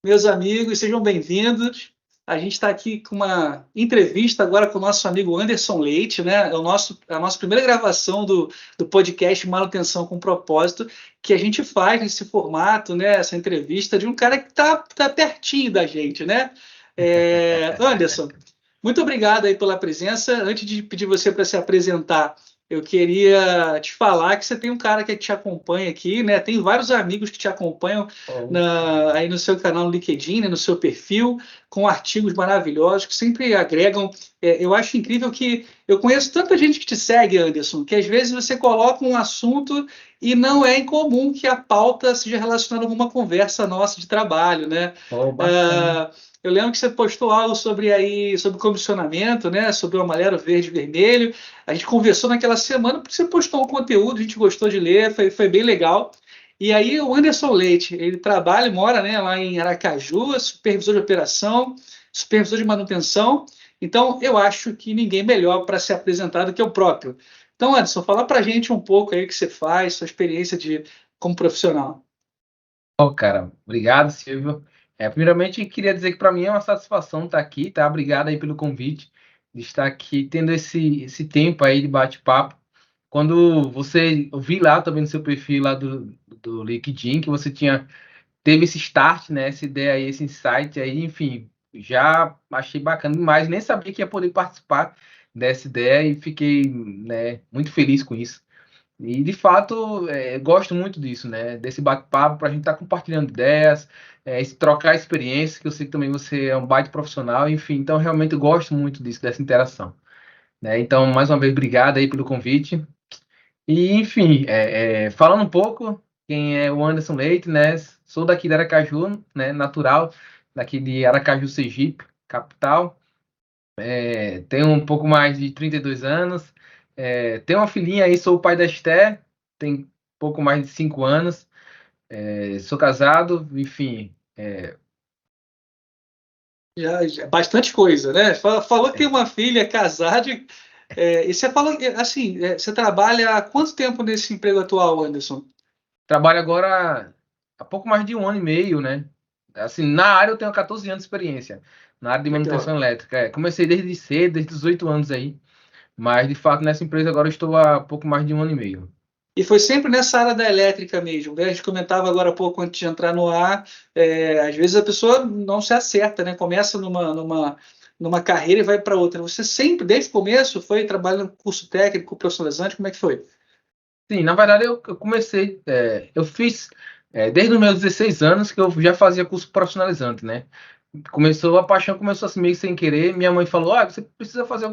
meus amigos, sejam bem-vindos. A gente está aqui com uma entrevista agora com o nosso amigo Anderson Leite, né? É a nossa primeira gravação do podcast Manutenção com Propósito, que a gente faz nesse formato, né? Essa entrevista de um cara que tá pertinho da gente, né? Anderson, muito obrigado aí pela presença. Antes de pedir você para se apresentar, eu queria te falar que você tem um cara que te acompanha aqui, né? Tem vários amigos que te acompanham aí no seu canal no LinkedIn, né? No seu perfil, com artigos maravilhosos que sempre agregam. Eu acho incrível que eu conheço tanta gente que te segue, Anderson, que às vezes você coloca um assunto e não é incomum que a pauta seja relacionada a alguma conversa nossa de trabalho, né? Bacana. Eu lembro que você postou algo sobre comissionamento, né? Sobre o amarelo, verde e vermelho. A gente conversou naquela semana porque você postou um conteúdo, a gente gostou de ler, foi bem legal. E aí o Anderson Leite, ele trabalha, mora, né, lá em Aracaju, é supervisor de operação, supervisor de manutenção. Então, eu acho que ninguém melhor para se apresentar do que o próprio. Então, Anderson, fala para a gente um pouco aí o que você faz, sua experiência como profissional. Cara, obrigado, Silvio. Primeiramente, queria dizer que para mim é uma satisfação estar aqui, tá? Obrigado aí pelo convite, de estar aqui tendo esse tempo aí de bate-papo. Quando eu vi lá também no seu perfil lá do LinkedIn, que você teve esse start, né? Essa ideia aí, esse insight aí, enfim, já achei bacana demais. Nem sabia que ia poder participar dessa ideia e fiquei, né, muito feliz com isso. E, de fato, gosto muito disso, né? Desse bate-papo para a gente estar compartilhando ideias, trocar experiências, que eu sei que também você é um baita profissional, enfim. Então, realmente, eu gosto muito disso, dessa interação, né? Então, mais uma vez, obrigado aí pelo convite. E, enfim, falando um pouco, quem é o Anderson Leite, né? Sou daqui de Aracaju, né? Natural, daqui de Aracaju, Sergipe, capital. Tenho um pouco mais de 32 anos. Tenho uma filhinha aí, sou o pai da Esther, tem pouco mais de 5 anos. Sou casado, enfim. Já bastante coisa, né? Falou que tem uma filha, é casada. E você falou, assim, você trabalha há quanto tempo nesse emprego atual, Anderson? Trabalho agora há pouco mais de 1 ano e meio, né? Assim, na área eu tenho 14 anos de experiência, na área de manutenção Legal. elétrica. Comecei desde cedo, desde os 8 anos aí, mas de fato nessa empresa agora eu estou há pouco mais de 1 ano e meio. E foi sempre nessa área da elétrica mesmo, né? A gente comentava agora há pouco, antes de entrar no ar, às vezes a pessoa não se acerta, né? Começa numa carreira e vai para outra. Você sempre, desde o começo, foi trabalhando no curso técnico, profissionalizante, como é que foi? Sim, na verdade eu comecei, eu fiz desde os meus 16 anos que eu já fazia curso profissionalizante, né? A paixão começou assim meio sem querer. Minha mãe falou: "Ah, você precisa fazer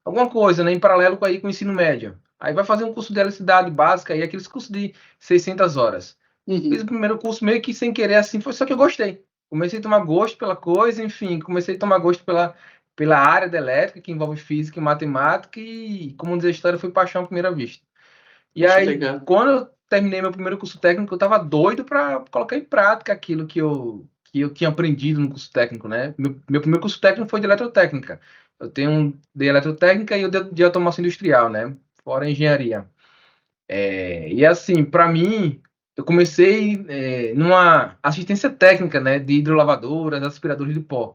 alguma coisa, né, em paralelo com o ensino médio. Aí vai fazer um curso de eletricidade básica e aqueles cursos de 600 horas." Fiz o Uhum. primeiro curso meio que sem querer assim, foi só que eu gostei. Comecei a tomar gosto pela coisa, enfim, comecei a tomar gosto pela área da elétrica que envolve física e matemática e, como diz a história, foi paixão à primeira vista. E Poxa, aí, legal. quando eu terminei meu primeiro curso técnico, eu estava doido para colocar em prática aquilo que eu tinha aprendido no curso técnico, né? Meu primeiro curso técnico foi de eletrotécnica. Eu tenho um de eletrotécnica e o de automação industrial, né? Fora engenharia. E assim, para mim, eu comecei numa assistência técnica, né? De hidrolavadoras, aspiradores de pó.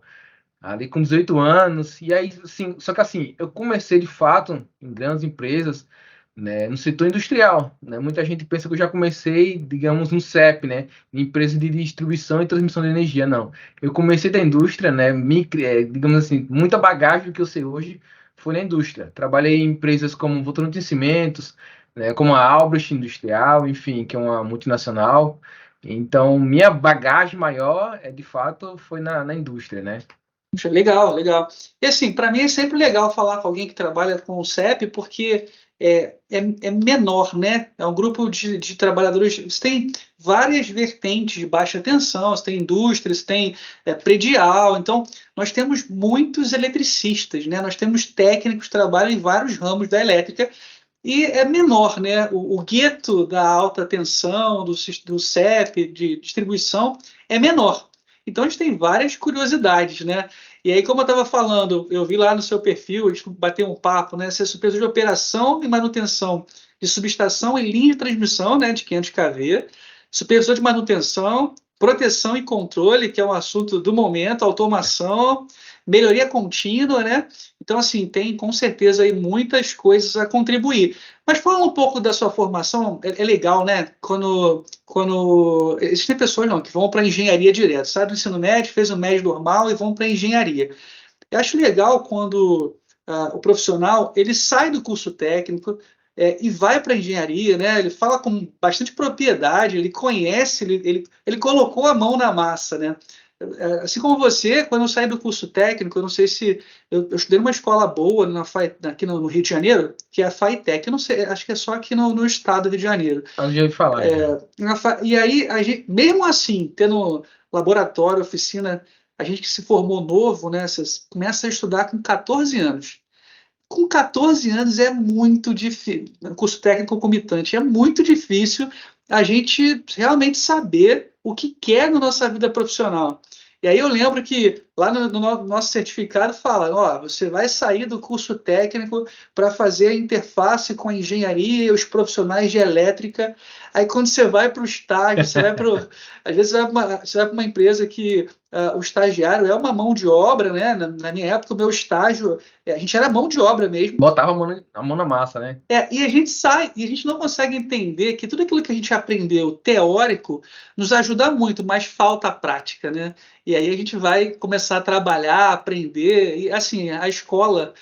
Ali com 18 anos, e aí, assim, só que assim, eu comecei de fato em grandes empresas, né, no setor industrial, né? Muita gente pensa que eu já comecei, digamos, no CEP, né, em empresa de distribuição e transmissão de energia. Não, eu comecei da indústria, né, digamos assim, muita bagagem do que eu sei hoje foi na indústria. Trabalhei em empresas como Votorantim Cimentos, né, como a Albrecht Industrial, enfim, que é uma multinacional. Então, minha bagagem maior, de fato, foi na indústria, né? Poxa, legal, legal. E assim, para mim é sempre legal falar com alguém que trabalha com o CEP, porque é menor, né? É um grupo de trabalhadores. Você tem várias vertentes de baixa tensão, você tem indústria, você tem predial. Então, nós temos muitos eletricistas, né? Nós temos técnicos que trabalham em vários ramos da elétrica e é menor, né? O gueto da alta tensão, do CEP, de distribuição, é menor. Então a gente tem várias curiosidades, né? E aí, como eu estava falando, eu vi lá no seu perfil, a gente bateu um papo, né? Você é supervisor de operação e manutenção de subestação e linha de transmissão, né? De 500 kV, supervisor de manutenção, proteção e controle, que é um assunto do momento, automação, melhoria contínua, né? Então, assim, tem com certeza aí muitas coisas a contribuir. Mas falando um pouco da sua formação, é legal, né? Quando existem pessoas não, que vão para engenharia direto, sai do ensino médio, fez o médio normal e vão para engenharia. Eu acho legal quando o profissional ele sai do curso técnico e vai para a engenharia, né? Ele fala com bastante propriedade, ele conhece, ele colocou a mão na massa, né? Assim como você, quando eu saí do curso técnico, eu não sei se eu estudei numa escola boa aqui no Rio de Janeiro, que é a FATEC, eu não sei, acho que é só aqui no estado do Rio de Janeiro. Eu já ouvi falar. E aí, mesmo assim, tendo laboratório, oficina, a gente que se formou novo, né? Você começa a estudar com 14 anos. Com 14 anos é muito difícil, curso técnico concomitante, é muito difícil a gente realmente saber o que quer na nossa vida profissional. E aí eu lembro que lá no nosso certificado fala, ó, você vai sair do curso técnico para fazer a interface com a engenharia e os profissionais de elétrica. Aí quando você vai para o estágio, às vezes você vai para uma empresa que o estagiário é uma mão de obra, né? Na minha época, o meu estágio, a gente era mão de obra mesmo. Botava a mão na massa, né? E a gente sai, e a gente não consegue entender que tudo aquilo que a gente aprendeu teórico nos ajuda muito, mas falta a prática, né? E aí a gente vai começar a trabalhar, aprender, e assim, a escola,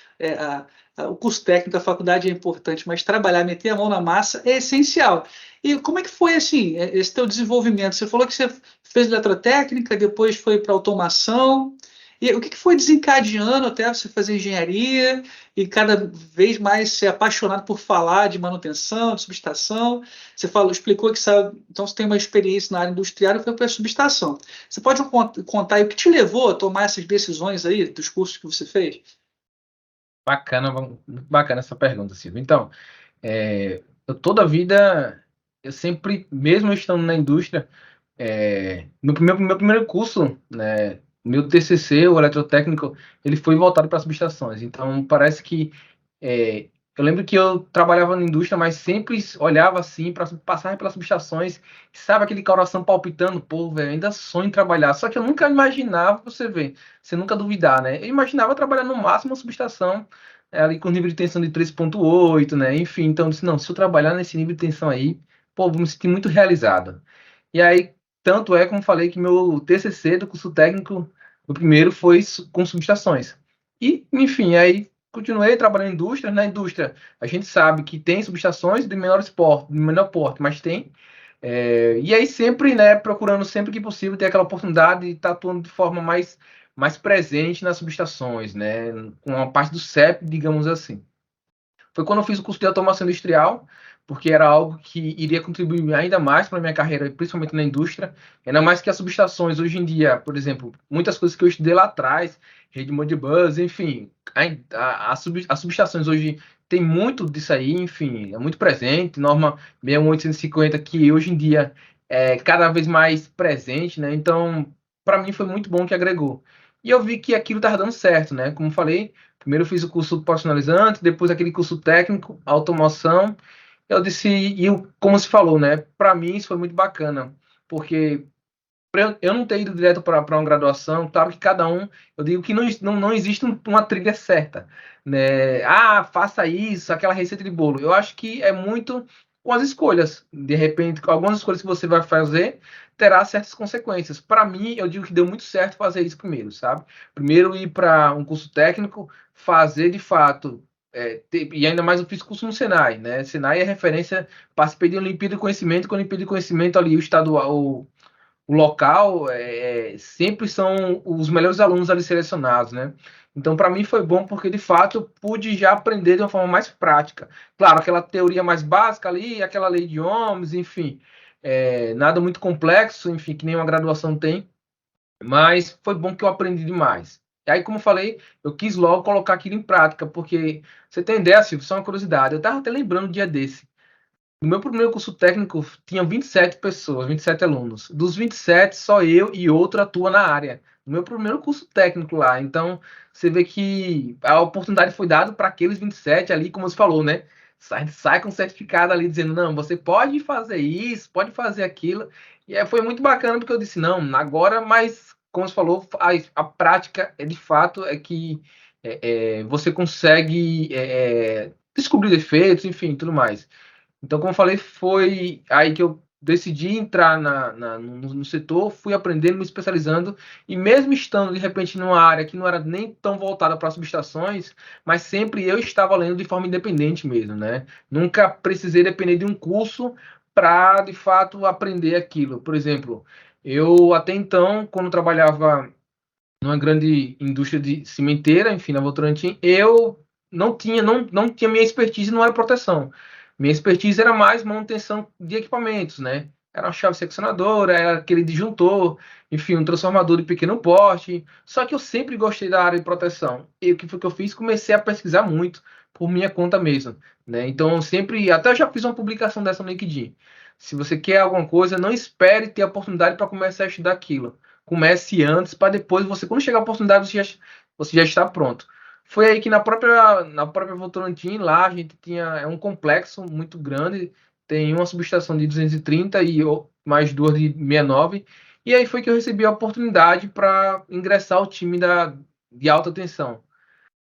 o curso técnico, a faculdade é importante, mas trabalhar, meter a mão na massa é essencial. E como é que foi, assim, esse teu desenvolvimento? Você falou que você fez eletrotécnica, depois foi para automação, e o que foi desencadeando até você fazer engenharia e cada vez mais ser apaixonado por falar de manutenção, de subestação? Você explicou que sabe, então você tem uma experiência na área industrial e foi para a subestação. Você pode contar aí o que te levou a tomar essas decisões aí dos cursos que você fez? Bacana, muito bacana essa pergunta, Silvio. Então, toda a vida, eu sempre, mesmo estando na indústria, meu primeiro curso, né, meu TCC, o eletrotécnico, ele foi voltado para subestações. Então, parece que eu lembro que eu trabalhava na indústria, mas sempre olhava assim para passar pelas subestações, sabe aquele coração palpitando, pô, velho, ainda sonho em trabalhar. Só que eu nunca imaginava, você nunca duvidar, né? Eu imaginava trabalhar no máximo uma subestação ali com nível de tensão de 3,8, né? Enfim, então eu disse, não, se eu trabalhar nesse nível de tensão aí, pô, vou me sentir muito realizado. E aí, tanto é como falei que meu TCC do curso técnico, o primeiro foi com subestações. E, enfim, aí continuei trabalhando em indústria. Na indústria, a gente sabe que tem subestações de menor porte, mas tem. E aí sempre, né, procurando sempre que possível ter aquela oportunidade de estar atuando de forma mais presente nas subestações, né, com a parte do CEP, digamos assim. Foi quando eu fiz o curso de automação industrial, porque era algo que iria contribuir ainda mais para a minha carreira, principalmente na indústria. Ainda mais que as subestações, hoje em dia, por exemplo, muitas coisas que eu estudei lá atrás, rede Modbus, enfim, as subestações hoje tem muito disso aí, enfim, é muito presente, norma 61850, que hoje em dia é cada vez mais presente, né? Então, para mim foi muito bom que agregou. E eu vi que aquilo estava dando certo, né? Como falei, primeiro eu fiz o curso profissionalizante, depois aquele curso técnico, automação. Eu disse, como se falou, né? Para mim isso foi muito bacana, porque eu não ter ido direto para uma graduação, claro que cada um, eu digo que não existe uma trilha certa, né? Ah, faça isso, aquela receita de bolo. Eu acho que é muito com as escolhas. De repente, com algumas escolhas que você vai fazer, terá certas consequências. Para mim, eu digo que deu muito certo fazer isso primeiro, sabe? Primeiro ir para um curso técnico, fazer de fato. E ainda mais eu fiz curso no Senai, né? Senai é referência, participei de Olimpíada de Conhecimento, com a Olimpíada de Conhecimento ali, o estadual, o local, sempre são os melhores alunos ali selecionados, né? Então, para mim foi bom porque, de fato, eu pude já aprender de uma forma mais prática. Claro, aquela teoria mais básica ali, aquela lei de Ohms, enfim, nada muito complexo, enfim, que nenhuma graduação tem, mas foi bom que eu aprendi demais. E aí, como eu falei, eu quis logo colocar aquilo em prática, porque você tem ideia, Silvio, só uma curiosidade, eu estava até lembrando um dia desse. No meu primeiro curso técnico, tinha 27 pessoas, 27 alunos. Dos 27, só eu e outro atua na área. No meu primeiro curso técnico lá. Então, você vê que a oportunidade foi dada para aqueles 27 ali, como você falou, né? Sai com certificado ali dizendo, não, você pode fazer isso, pode fazer aquilo. E aí foi muito bacana porque eu disse, não, agora, mas como você falou, a prática é de fato é que você consegue descobrir defeitos, enfim, tudo mais. Então, como eu falei, foi aí que eu decidi entrar no setor, fui aprendendo, me especializando, e mesmo estando, de repente, numa área que não era nem tão voltada para subestações, mas sempre eu estava lendo de forma independente mesmo, né? Nunca precisei depender de um curso para, de fato, aprender aquilo. Por exemplo, eu até então, quando trabalhava numa grande indústria de cimenteira, enfim, na Votorantim, eu não tinha minha expertise não era proteção. Minha expertise era mais manutenção de equipamentos, né? Era uma chave seccionadora, era aquele disjuntor, enfim, um transformador de pequeno porte. Só que eu sempre gostei da área de proteção. E o que foi que eu fiz? Comecei a pesquisar muito por minha conta mesmo, né? Então, eu sempre, até eu já fiz uma publicação dessa no LinkedIn. Se você quer alguma coisa, não espere ter a oportunidade para começar a estudar aquilo. Comece antes, para depois você, quando chegar a oportunidade, você já está pronto. Foi aí que na própria Votorantim, lá a gente tinha um complexo muito grande, tem uma subestação de 230 e mais duas de 69, e aí foi que eu recebi a oportunidade para ingressar ao time de alta tensão.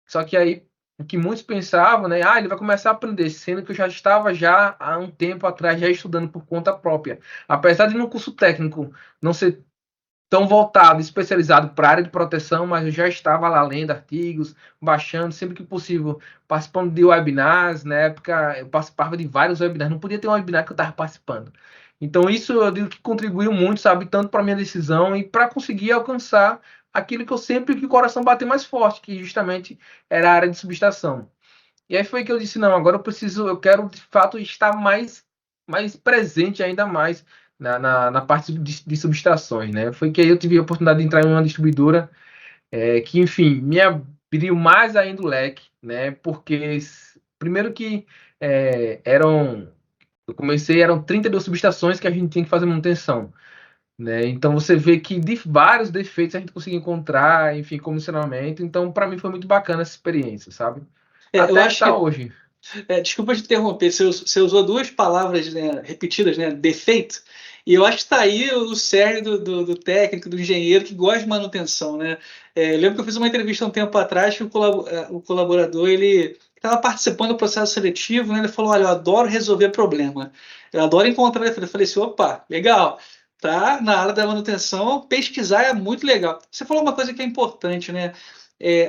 Só que aí o que muitos pensavam, né? Ah, ele vai começar a aprender, sendo que eu já estava já há um tempo atrás já estudando por conta própria. Apesar de no curso técnico não ser tão voltado, especializado para a área de proteção, mas eu já estava lá lendo artigos, baixando, sempre que possível, participando de webinars. Na época, eu participava de vários webinars, não podia ter um webinar que eu estava participando. Então, isso eu digo que contribuiu muito, sabe, tanto para a minha decisão e para conseguir alcançar aquilo que eu sempre que o coração bateu mais forte, que justamente era a área de subestação. E aí foi que eu disse, não, agora eu quero de fato estar mais presente ainda mais na parte de subestações, né? Foi que aí eu tive a oportunidade de entrar em uma distribuidora que, enfim, me abriu mais ainda o leque, né? Porque, primeiro que eu comecei, eram 32 subestações que a gente tinha que fazer manutenção, né? Então você vê que de vários defeitos a gente conseguia encontrar, enfim, comissionamento. Então, para mim foi muito bacana essa experiência, sabe? Eu Até que acho tá que, hoje. desculpa te interromper, você usou duas palavras, né, repetidas, né, defeito, e eu acho que está aí o cerne do técnico, do engenheiro que gosta de manutenção, né? Eu lembro que eu fiz uma entrevista um tempo atrás que o colaborador, ele estava participando do processo seletivo, né? Ele falou, olha, eu adoro resolver problema, eu adoro encontrar. Eu falei assim, opa, legal, tá na área da manutenção, pesquisar é muito legal. Você falou uma coisa que é importante, né?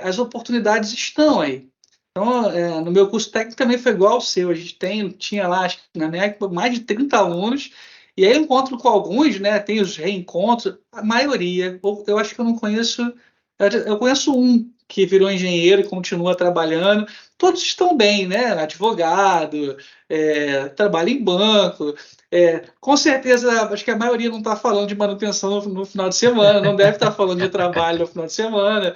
As oportunidades estão aí. Então, no meu curso técnico também foi igual ao seu. A gente tinha lá, acho que na minha época, mais de 30 alunos, e aí eu encontro com alguns, né? Tem os reencontros, a maioria, eu acho que eu não conheço, eu conheço um que virou engenheiro e continua trabalhando. Todos estão bem, né? Advogado, trabalha em banco. Com certeza, acho que a maioria não está falando de manutenção no final de semana, não deve estar falando de trabalho no final de semana.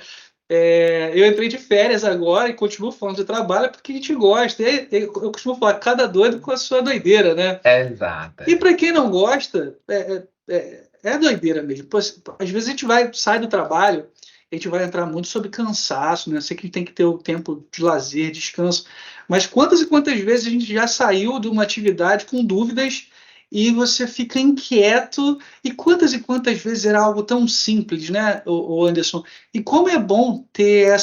Eu entrei de férias agora e continuo falando de trabalho porque a gente gosta. Eu costumo falar, cada doido com a sua doideira, né? Exato. E para quem não gosta, doideira mesmo. Pô, às vezes a gente sai do trabalho, a gente vai entrar muito sobre cansaço, né? Eu sei que a gente tem que ter o tempo de lazer, descanso, mas quantas e quantas vezes a gente já saiu de uma atividade com dúvidas e você fica inquieto, e quantas vezes era algo tão simples, né, o Anderson? E como é bom ter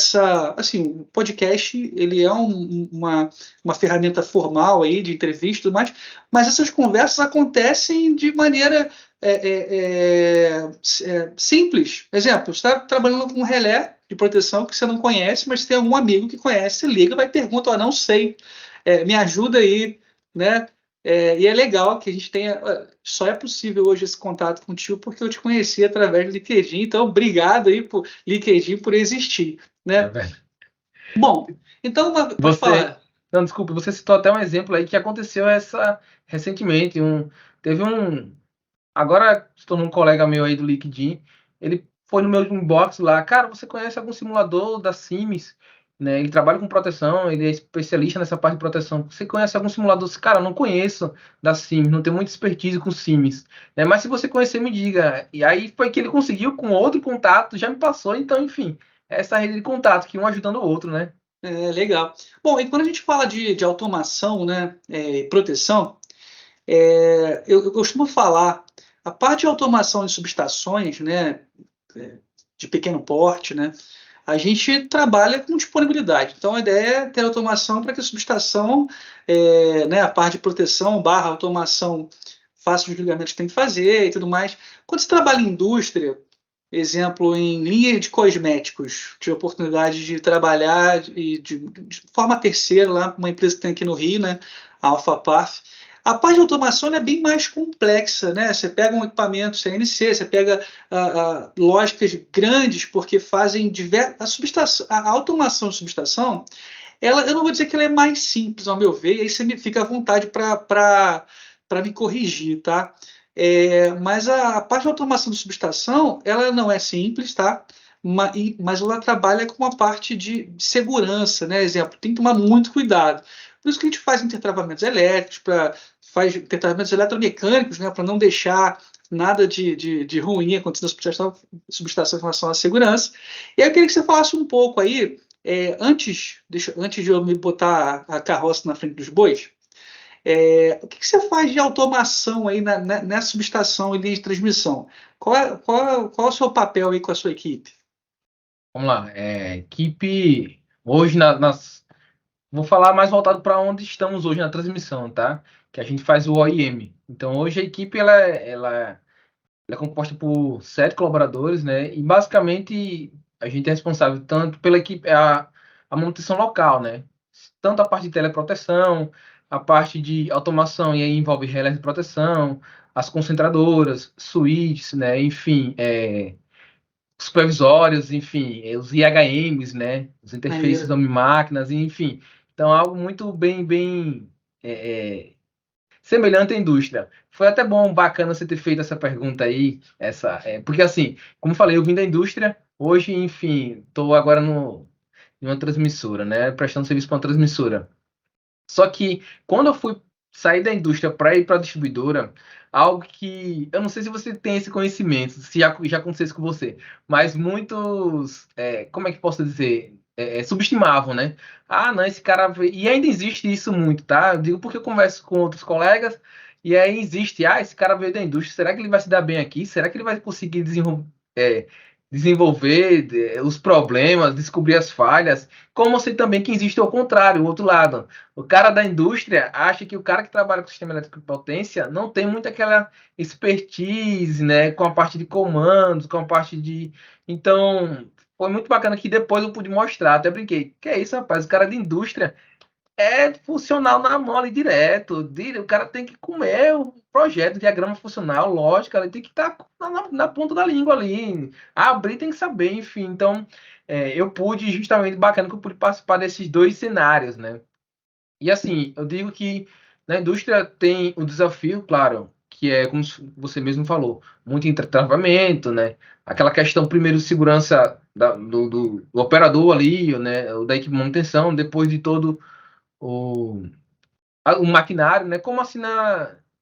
assim, o podcast, ele é uma ferramenta formal aí de entrevista, mas essas conversas acontecem de maneira simples. Exemplo, você está trabalhando com um relé de proteção que você não conhece, mas tem algum amigo que conhece, você liga, vai perguntar, não sei, me ajuda aí, né? E é legal que a gente tenha. Só é possível hoje esse contato contigo porque eu te conheci através do LinkedIn. Então, obrigado aí por LinkedIn por existir, É né? verdade. Bom, então pode Você, falar. não, desculpe, você citou até um exemplo aí que aconteceu recentemente. Teve um, agora se tornou um colega meu aí do LinkedIn. Ele foi no meu inbox lá, cara, você conhece algum simulador da Sims? Né? Ele trabalha com proteção, ele é especialista nessa parte de proteção. Você conhece algum simulador? Cara, eu não conheço da Sims, não tenho muita expertise com Sims. Né? Mas se você conhecer, me diga. E aí foi que ele conseguiu com outro contato, já me passou, então, enfim, essa rede de contato, que um ajudando o outro, né? Legal. Bom, e quando a gente fala de automação, né, proteção, eu costumo falar. A parte de automação em subestações, né, de pequeno porte, né, a gente trabalha com disponibilidade. Então, a ideia é ter automação para que a subestação, né, a parte de proteção barra automação, faça os ligamentos que tem que fazer e tudo mais. Quando você trabalha em indústria, exemplo, em linha de cosméticos, tive a oportunidade de trabalhar de forma terceira lá, uma empresa que tem aqui no Rio, né, a Alphapar. A parte de automação é bem mais complexa, né? Você pega um equipamento CNC, você pega lógicas grandes, porque fazem diversas. A automação de subestação, eu não vou dizer que ela é mais simples, ao meu ver, e aí você me fica à vontade para me corrigir, tá? Mas a parte de automação de subestação, ela não é simples, tá? Mas ela trabalha com uma parte de segurança, né? Exemplo, tem que tomar muito cuidado. Por isso que a gente faz intertravamentos elétricos, faz intertravamentos eletromecânicos, né? Para não deixar nada de ruim acontecendo na subestação em relação à segurança. E aí eu queria que você falasse um pouco aí, antes de eu me botar a carroça na frente dos bois, o que você faz de automação aí nessa subestação e linha de transmissão? Qual é o seu papel aí com a sua equipe? Vamos lá. Equipe hoje vou falar mais voltado para onde estamos hoje na transmissão, tá? Que a gente faz o OIM. Então hoje a equipe ela é composta por 7 colaboradores, né? E basicamente a gente é responsável tanto pela equipe, a manutenção local, né? Tanto a parte de teleproteção, a parte de automação, e aí envolve relés de proteção, as concentradoras, switches, né? Enfim, supervisórios, enfim, os IHMs, né? Os interfaces Maneiro. homem-máquinas, enfim. Então, algo muito bem semelhante à indústria. Foi até bom, bacana você ter feito essa pergunta aí, porque assim, como eu falei, eu vim da indústria, hoje, enfim, estou agora em uma transmissora, né? Prestando serviço para uma transmissora. Só que quando eu fui sair da indústria para ir para a distribuidora, algo que eu não sei se você tem esse conhecimento, se já aconteceu isso com você, mas muitos, como é que posso dizer, subestimavam, né? Ah, não, esse cara. E ainda existe isso muito, tá? Eu digo porque eu converso com outros colegas e aí existe, esse cara veio da indústria, será que ele vai se dar bem aqui? Será que ele vai conseguir desenvolver os problemas, descobrir as falhas? Como sei também que existe o contrário, o outro lado. O cara da indústria acha que o cara que trabalha com sistema elétrico de potência não tem muito aquela expertise, né, com a parte de comandos, com a parte de. Então, foi muito bacana que depois eu pude mostrar, até brinquei. Que é isso, rapaz? O cara de indústria é funcional na mole direto. O cara tem que comer o projeto, diagrama funcional, lógica, ele tem que estar na ponta da língua ali. Abrir tem que saber, enfim. Então, eu pude, justamente, bacana que eu pude participar desses dois cenários, né? E assim, eu digo que na indústria tem o desafio, claro, que é, como você mesmo falou, muito entretravamento, né? Aquela questão, primeiro, de segurança do operador ali, né? Da equipe de manutenção, depois de todo o, o maquinário, né? Como assim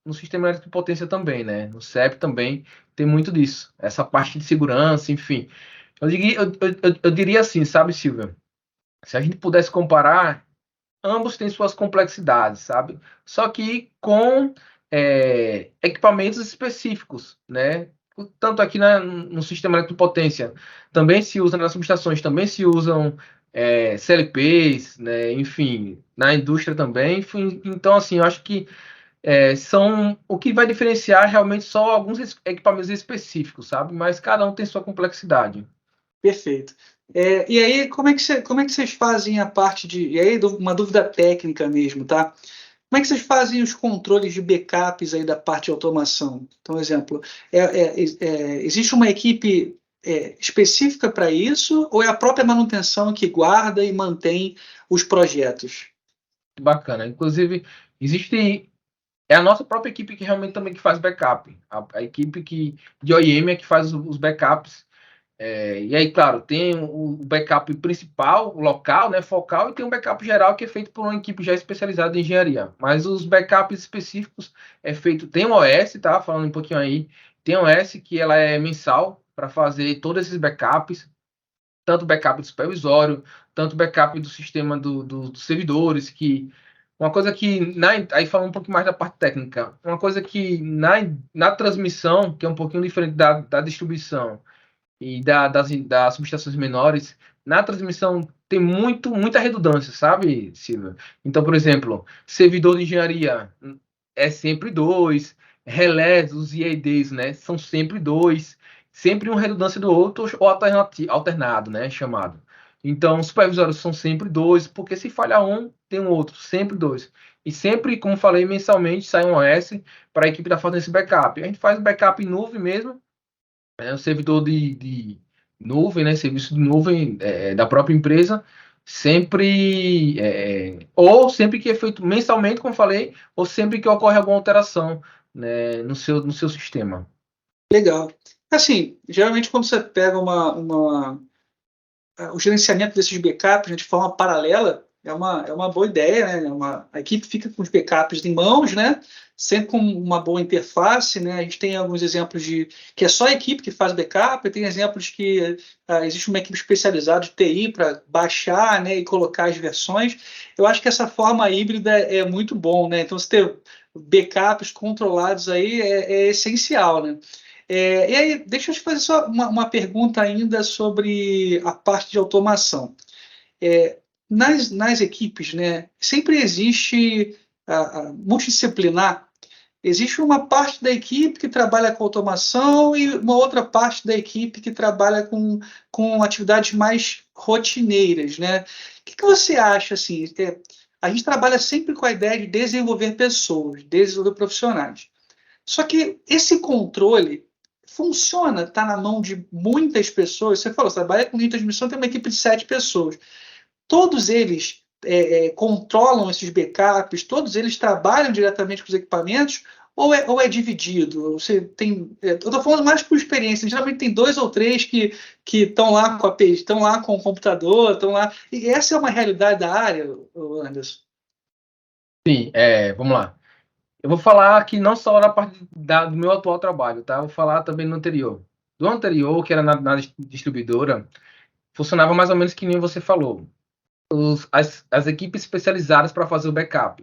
no sistema elétrico de potência também, né? No CEP também tem muito disso. Essa parte de segurança, enfim. Eu diria assim, sabe, Silvia? Se a gente pudesse comparar, ambos têm suas complexidades, sabe? Só que com equipamentos específicos, né? Tanto aqui no sistema elétrico de potência, também se usa nas subestações, também se usam CLPs, né? Enfim, na indústria também. Enfim, então, assim, eu acho que são o que vai diferenciar realmente só alguns equipamentos específicos, sabe? Mas cada um tem sua complexidade. Perfeito. E aí, como é que vocês fazem a parte de. E aí, uma dúvida técnica mesmo, tá? Como é que vocês fazem os controles de backups aí da parte de automação? Então, exemplo, existe uma equipe específica para isso, ou é a própria manutenção que guarda e mantém os projetos? Bacana. Inclusive, existe. É a nossa própria equipe que realmente também que faz backup. A equipe de OIM é que faz os backups. E aí, claro, tem o backup principal, local, né, focal, e tem um backup geral que é feito por uma equipe já especializada em engenharia. Mas os backups específicos é feito. Tem um OS, tá? Falando um pouquinho aí. Tem um OS que ela é mensal para fazer todos esses backups, tanto backup do supervisório, tanto backup do sistema dos servidores, que Uma coisa que, aí falando um pouquinho mais da parte técnica, uma coisa que na transmissão, que é um pouquinho diferente da distribuição e das subestações menores, na transmissão tem muita redundância, sabe, Silvia? Então, por exemplo, servidor de engenharia é sempre dois, relés, os IEDs, né, são sempre dois, sempre uma redundância do outro ou alternado, né, chamado. Então, os supervisores são sempre dois, porque se falhar um, tem um outro, sempre dois. E sempre, como falei, mensalmente sai um OS para a equipe estar fazendo esse backup. A gente faz backup em nuvem mesmo, o servidor de nuvem, né, serviço de nuvem da própria empresa, sempre, ou sempre que é feito mensalmente, como falei, ou sempre que ocorre alguma alteração, né, no seu sistema. Legal. Assim, geralmente quando você pega o gerenciamento desses backups de forma paralela, é uma boa ideia, né? A equipe fica com os backups em mãos, né? Sempre com uma boa interface, né? A gente tem alguns exemplos de que é só a equipe que faz backup, tem exemplos que existe uma equipe especializada de TI para baixar, né, e colocar as versões. Eu acho que essa forma híbrida é muito bom, né? Então, você ter backups controlados aí é essencial, né? E aí, deixa eu te fazer só uma pergunta ainda sobre a parte de automação. Nas equipes, né, sempre existe multidisciplinar. Existe uma parte da equipe que trabalha com automação e uma outra parte da equipe que trabalha com atividades mais rotineiras, né? O que você acha, assim? A gente trabalha sempre com a ideia de desenvolver pessoas, desenvolver profissionais. Só que esse controle funciona, está na mão de muitas pessoas. Você falou, você trabalha com linha de transmissão, tem uma equipe de 7 pessoas. Todos eles controlam esses backups, todos eles trabalham diretamente com os equipamentos, ou é dividido? Você tem, eu estou falando mais por experiência. Geralmente tem 2 ou 3 que estão lá com a API, estão lá com o computador, estão lá. E essa é uma realidade da área, Anderson. Sim, vamos lá. Eu vou falar aqui não só da parte do meu atual trabalho, tá? Vou falar também no anterior. Do anterior, que era na distribuidora, funcionava mais ou menos que nem você falou. As equipes especializadas para fazer o backup.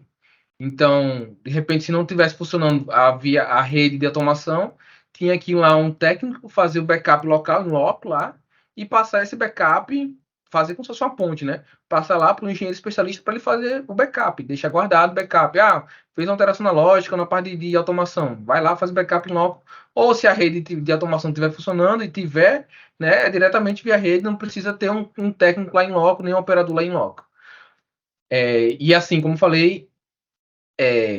Então, de repente, se não tivesse funcionando a rede de automação, tinha que ir lá um técnico fazer o backup local, em loco lá, e passar esse backup, fazer como se fosse uma ponte, né? Passar lá para o engenheiro especialista para ele fazer o backup, deixar guardado o backup. Ah, fez uma alteração na lógica, na parte de automação, vai lá, faz o backup em loco. Ou se a rede de automação estiver funcionando e tiver, né, diretamente via rede, não precisa ter um técnico lá em loco, nem um operador lá em loco. E assim, como falei,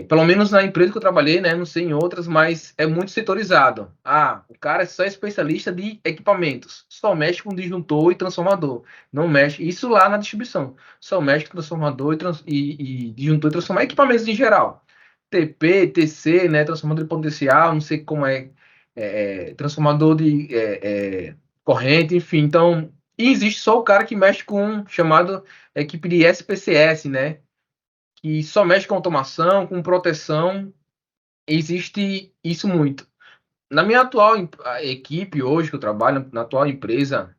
pelo menos na empresa que eu trabalhei, né, não sei em outras, mas é muito setorizado. Ah, o cara é só especialista de equipamentos, só mexe com disjuntor e transformador, não mexe, isso lá na distribuição, só mexe com transformador e disjuntor e transformador, equipamentos em geral, TP, TC, né, transformador de potencial, não sei como transformador de corrente, enfim, então, e existe só o cara que mexe com chamado equipe de SPCS, né, que só mexe com automação, com proteção, existe isso muito. Na minha atual equipe hoje que eu trabalho, na atual empresa,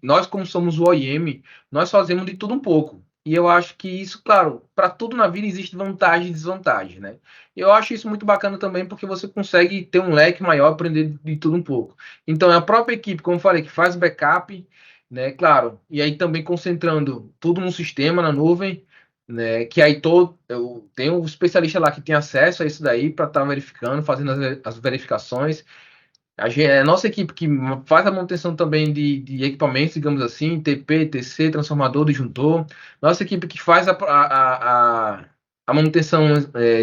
nós como somos o OEM, nós fazemos de tudo um pouco. E eu acho que isso, claro, para tudo na vida existe vantagem e desvantagem, né? Eu acho isso muito bacana também porque você consegue ter um leque maior, aprender de tudo um pouco. Então, é a própria equipe, como eu falei, que faz backup, né? Claro, e aí também concentrando tudo no sistema, na nuvem, né? Que aí eu tenho um especialista lá que tem acesso a isso daí para estar verificando, fazendo as verificações. A nossa equipe que faz a manutenção também de equipamentos, digamos assim, TP, TC, transformador, disjuntor. Nossa equipe que faz a manutenção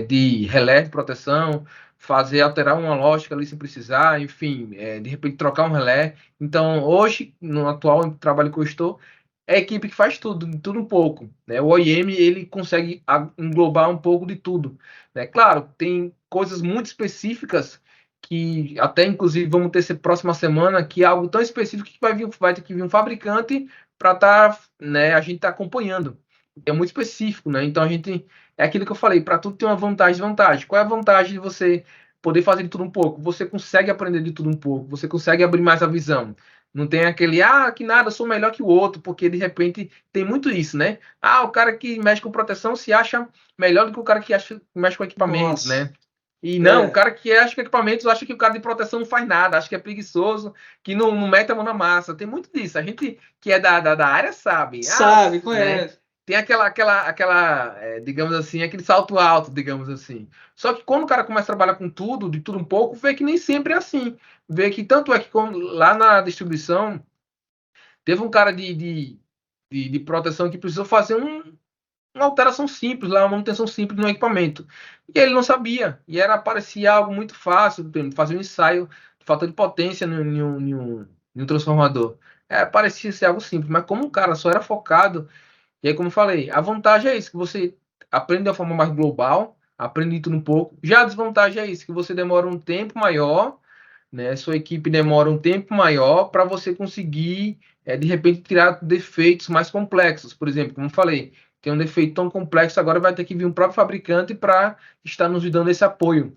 de relé de proteção, fazer alterar uma lógica ali se precisar, enfim, de repente trocar um relé. Então, hoje, no atual trabalho que eu estou, é a equipe que faz tudo um pouco, né? O OEM, ele consegue englobar um pouco de tudo, né? Claro, tem coisas muito específicas que até inclusive vamos ter essa próxima semana que é algo tão específico que vai ter que vir um fabricante para né, a gente tá acompanhando. É muito específico, né? Então a gente é aquilo que eu falei, para tudo tem uma vantagem e desvantagem. Qual é a vantagem de você poder fazer de tudo um pouco? Você consegue aprender de tudo um pouco, você consegue abrir mais a visão. Não tem aquele, que nada, eu sou melhor que o outro, porque de repente tem muito isso, né? O cara que mexe com proteção se acha melhor do que o cara que mexe com equipamentos, Nossa. né? E não, o É, cara que acha que equipamentos acha que o cara de proteção não faz nada, acha que é preguiçoso, que não mete a mão na massa. Tem muito disso. A gente que é da área sabe. sabe, Né? conhece. Tem digamos assim, aquele salto alto, digamos assim. Só que quando o cara começa a trabalhar com tudo, de tudo um pouco, vê que nem sempre é assim. Vê que tanto é que lá na distribuição, teve um cara de proteção que precisou fazer uma alteração simples, lá, uma manutenção simples no equipamento. E ele não sabia. E parecia algo muito fácil, fazer um ensaio de falta de potência em um transformador. Parecia ser algo simples, mas como o cara só era focado, e aí, como eu falei, a vantagem é isso, que você aprende de uma forma mais global, aprende tudo um pouco. Já a desvantagem é isso, que você demora um tempo maior, né? Sua equipe demora um tempo maior para você conseguir, de repente, tirar defeitos mais complexos. Por exemplo, como eu falei, tem um defeito tão complexo, agora vai ter que vir um próprio fabricante para estar nos dando esse apoio,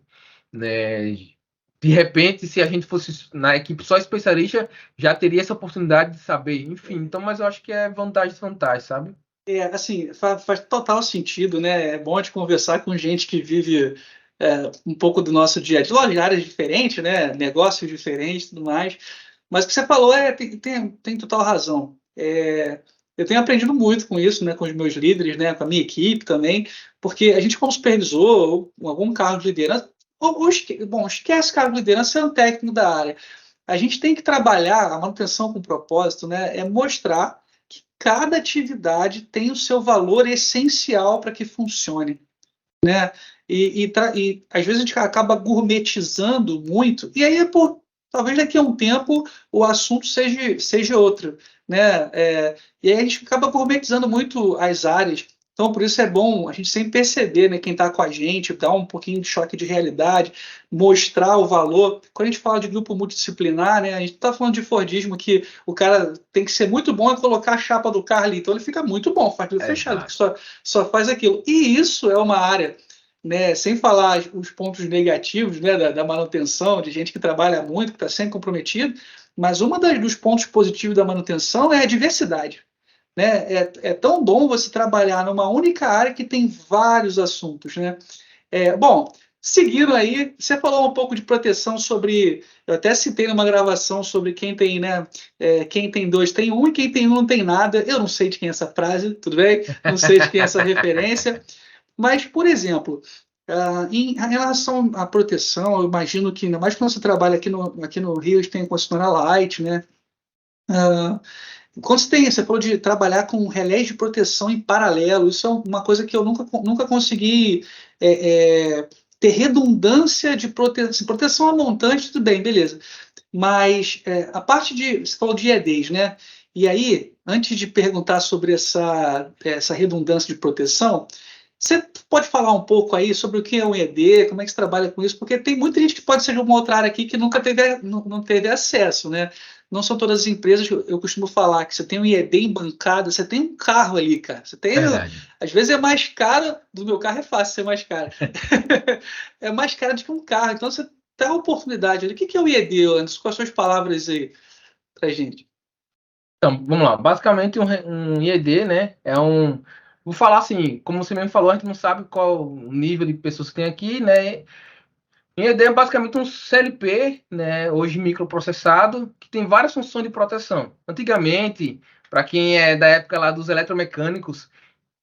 né? De repente, se a gente fosse na equipe só especialista, já teria essa oportunidade de saber. Enfim, então, mas eu acho que é vantagem e desvantagem, sabe? Assim, faz total sentido, né? É bom de conversar com gente que vive um pouco do nosso dia a dia, lógico, áreas diferentes, né? Negócios diferentes e tudo mais. Mas o que você falou tem total razão. Eu tenho aprendido muito com isso, né? Com os meus líderes, né? Com a minha equipe também, porque a gente, como supervisor, ou algum cargo de liderança, bom, esquece cargo de liderança, é um técnico da área. A gente tem que trabalhar a manutenção com propósito, né? É mostrar cada atividade tem o seu valor essencial para que funcione, né? E às vezes a gente acaba gourmetizando muito, e aí, pô, talvez daqui a um tempo o assunto seja outro, né? E aí a gente acaba gourmetizando muito as áreas. Então, por isso é bom a gente sempre perceber, né, quem está com a gente, dar um pouquinho de choque de realidade, mostrar o valor. Quando a gente fala de grupo multidisciplinar, né, a gente está falando de Fordismo, que o cara tem que ser muito bom em colocar a chapa do carro ali. Então, ele fica muito bom, faz tudo fechado, porque Exato. só faz aquilo. E isso é uma área, né, sem falar os pontos negativos, né, da manutenção, de gente que trabalha muito, que está sempre comprometido, mas dos pontos positivos da manutenção é a diversidade. Né? É tão bom você trabalhar numa única área que tem vários assuntos. Né? Bom, seguindo aí, você falou um pouco de proteção sobre. Eu até citei numa gravação sobre quem tem, né? Quem tem dois tem um e quem tem um não tem nada. Eu não sei de quem é essa frase, tudo bem? Não sei de quem é essa referência. Mas, por exemplo, em relação à proteção, eu imagino que, ainda mais quando você trabalha aqui no Rio, a gente tem a concessionária Light, né? Ah, quando você falou de trabalhar com relés de proteção em paralelo, isso é uma coisa que eu nunca consegui ter redundância de proteção. Proteção a montante, tudo bem, beleza. Mas a parte você falou de EDs, né? E aí, antes de perguntar sobre essa redundância de proteção, você pode falar um pouco aí sobre o que é um ED, como é que você trabalha com isso? Porque tem muita gente que pode ser de uma outra área aqui que nunca teve, não teve acesso, né? Não são todas as empresas, eu costumo falar que você tem um IED em bancada, você tem um carro ali, cara. Você tem, Verdade. às vezes é mais caro, do meu carro é fácil ser mais caro. É mais caro do que um carro. Então você tem a oportunidade ali. O que é o IED, Anderson? Com as suas palavras aí pra gente. Então, vamos lá. Basicamente, um IED, né? Vou falar assim, como você mesmo falou, a gente não sabe qual o nível de pessoas que tem aqui, né? Um IED é basicamente um CLP, né? Hoje microprocessado, que tem várias funções de proteção. Antigamente, para quem é da época lá dos eletromecânicos,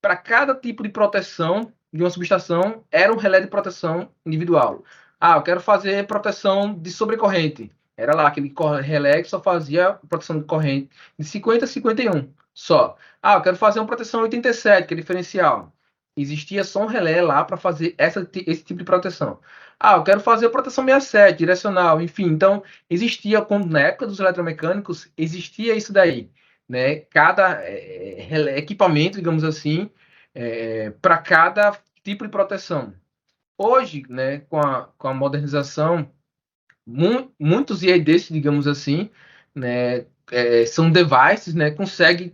para cada tipo de proteção de uma subestação, era um relé de proteção individual. Eu quero fazer proteção de sobrecorrente. Era lá aquele relé que só fazia proteção de corrente de 50 a 51 só. Eu quero fazer uma proteção 87, que é diferencial. Existia só um relé lá para fazer esse tipo de proteção. Eu quero fazer proteção 67, direcional, enfim. Então, existia, na época dos eletromecânicos, existia isso daí, né? Cada equipamento, digamos assim, para cada tipo de proteção. Hoje, né, com a modernização, muitos IEDs, digamos assim, né, são devices, né, conseguem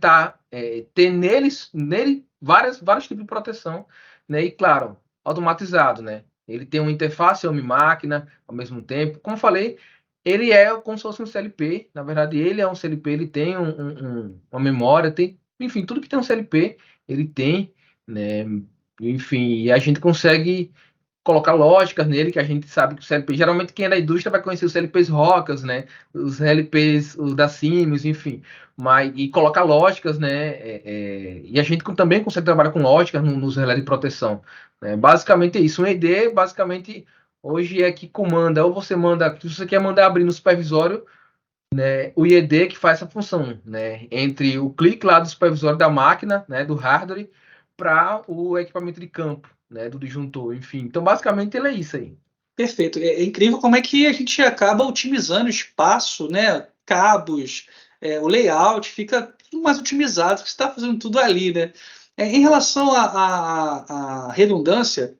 ter nele vários tipos de proteção, né, e claro, automatizado, né. Ele tem uma interface homem-máquina ao mesmo tempo. Como falei, Ele é como se fosse um CLP, na verdade ele é um CLP, ele tem uma memória, tem, enfim, tudo que tem um CLP, ele tem, né? Enfim, e a gente consegue colocar lógicas nele, que a gente sabe que o CLP, geralmente quem é da indústria vai conhecer os CLPs Rocas, né? Os CLPs, os da Siemens, enfim, mas, e colocar lógicas, né? E a gente também consegue trabalhar com lógicas nos relés de proteção, né? Basicamente é isso. Um ED, basicamente, hoje é que comanda, ou você manda, se você quer mandar abrir no supervisório, né, o IED que faz essa função, né, entre o clique lá do supervisório da máquina, né, do hardware, para o equipamento de campo, né, do disjuntor, enfim. Então, basicamente, ele é isso aí. Perfeito. É incrível como é que a gente acaba otimizando espaço, né? Cabos, o layout fica tudo mais otimizado, porque você está fazendo tudo ali, né? Em relação à redundância,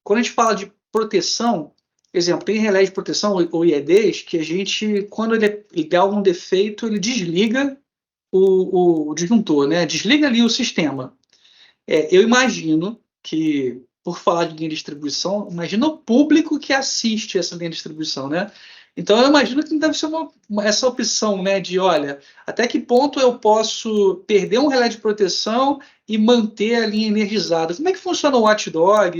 quando a gente fala de proteção, exemplo, tem relé de proteção ou IEDs que a gente, quando ele dá algum defeito, ele desliga o disjuntor, né? Desliga ali o sistema. Eu imagino que, por falar de linha de distribuição, imagina o público que assiste essa linha de distribuição, né? Então, eu imagino que deve ser essa opção, né, de, olha, até que ponto eu posso perder um relé de proteção e manter a linha energizada? Como é que funciona o watchdog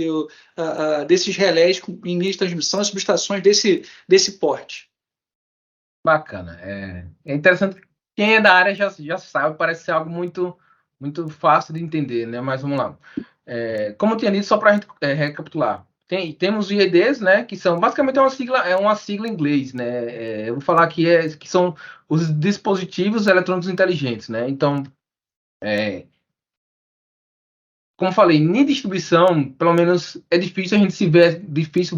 desses relés em linha de transmissão e subestações desse porte? Bacana. É interessante. Quem é da área já sabe, parece ser algo muito fácil de entender, né? Mas vamos lá. Como eu tinha dito, só para a gente recapitular. Temos IEDs, né? Que são basicamente uma sigla em inglês, né? Eu vou falar aqui que são os dispositivos eletrônicos inteligentes, né? Então, como falei, em distribuição, pelo menos é difícil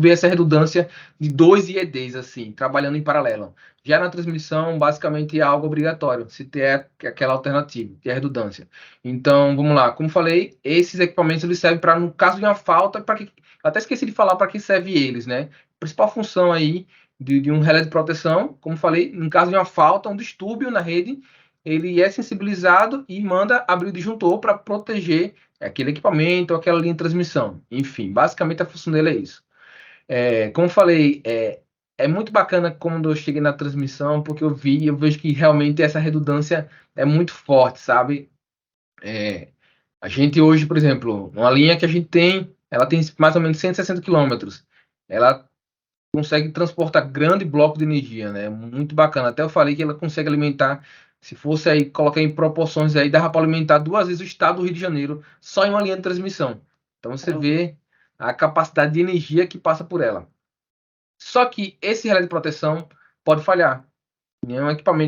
ver essa redundância de dois IEDs assim, trabalhando em paralelo. Já na transmissão, basicamente é algo obrigatório, se ter aquela alternativa, que é a redundância. Então, vamos lá, como falei, esses equipamentos eles servem para, no caso de uma falta, até esqueci de falar para que serve eles, né? A principal função aí de um relé de proteção, como falei, no caso de uma falta, um distúrbio na rede, ele é sensibilizado e manda abrir o disjuntor para proteger aquele equipamento, aquela linha de transmissão. Enfim, basicamente a função dele é isso. Como falei, é muito bacana quando eu cheguei na transmissão, porque eu vejo que realmente essa redundância é muito forte, sabe? A gente hoje, por exemplo, uma linha que a gente tem, ela tem mais ou menos 160 quilômetros. Ela consegue transportar grande bloco de energia, né? Muito bacana. Até eu falei que ela consegue alimentar, se fosse aí colocar em proporções aí, dava para alimentar 2 vezes o estado do Rio de Janeiro só em uma linha de transmissão. Então você vê a capacidade de energia que passa por ela. Só que esse relé de proteção pode falhar.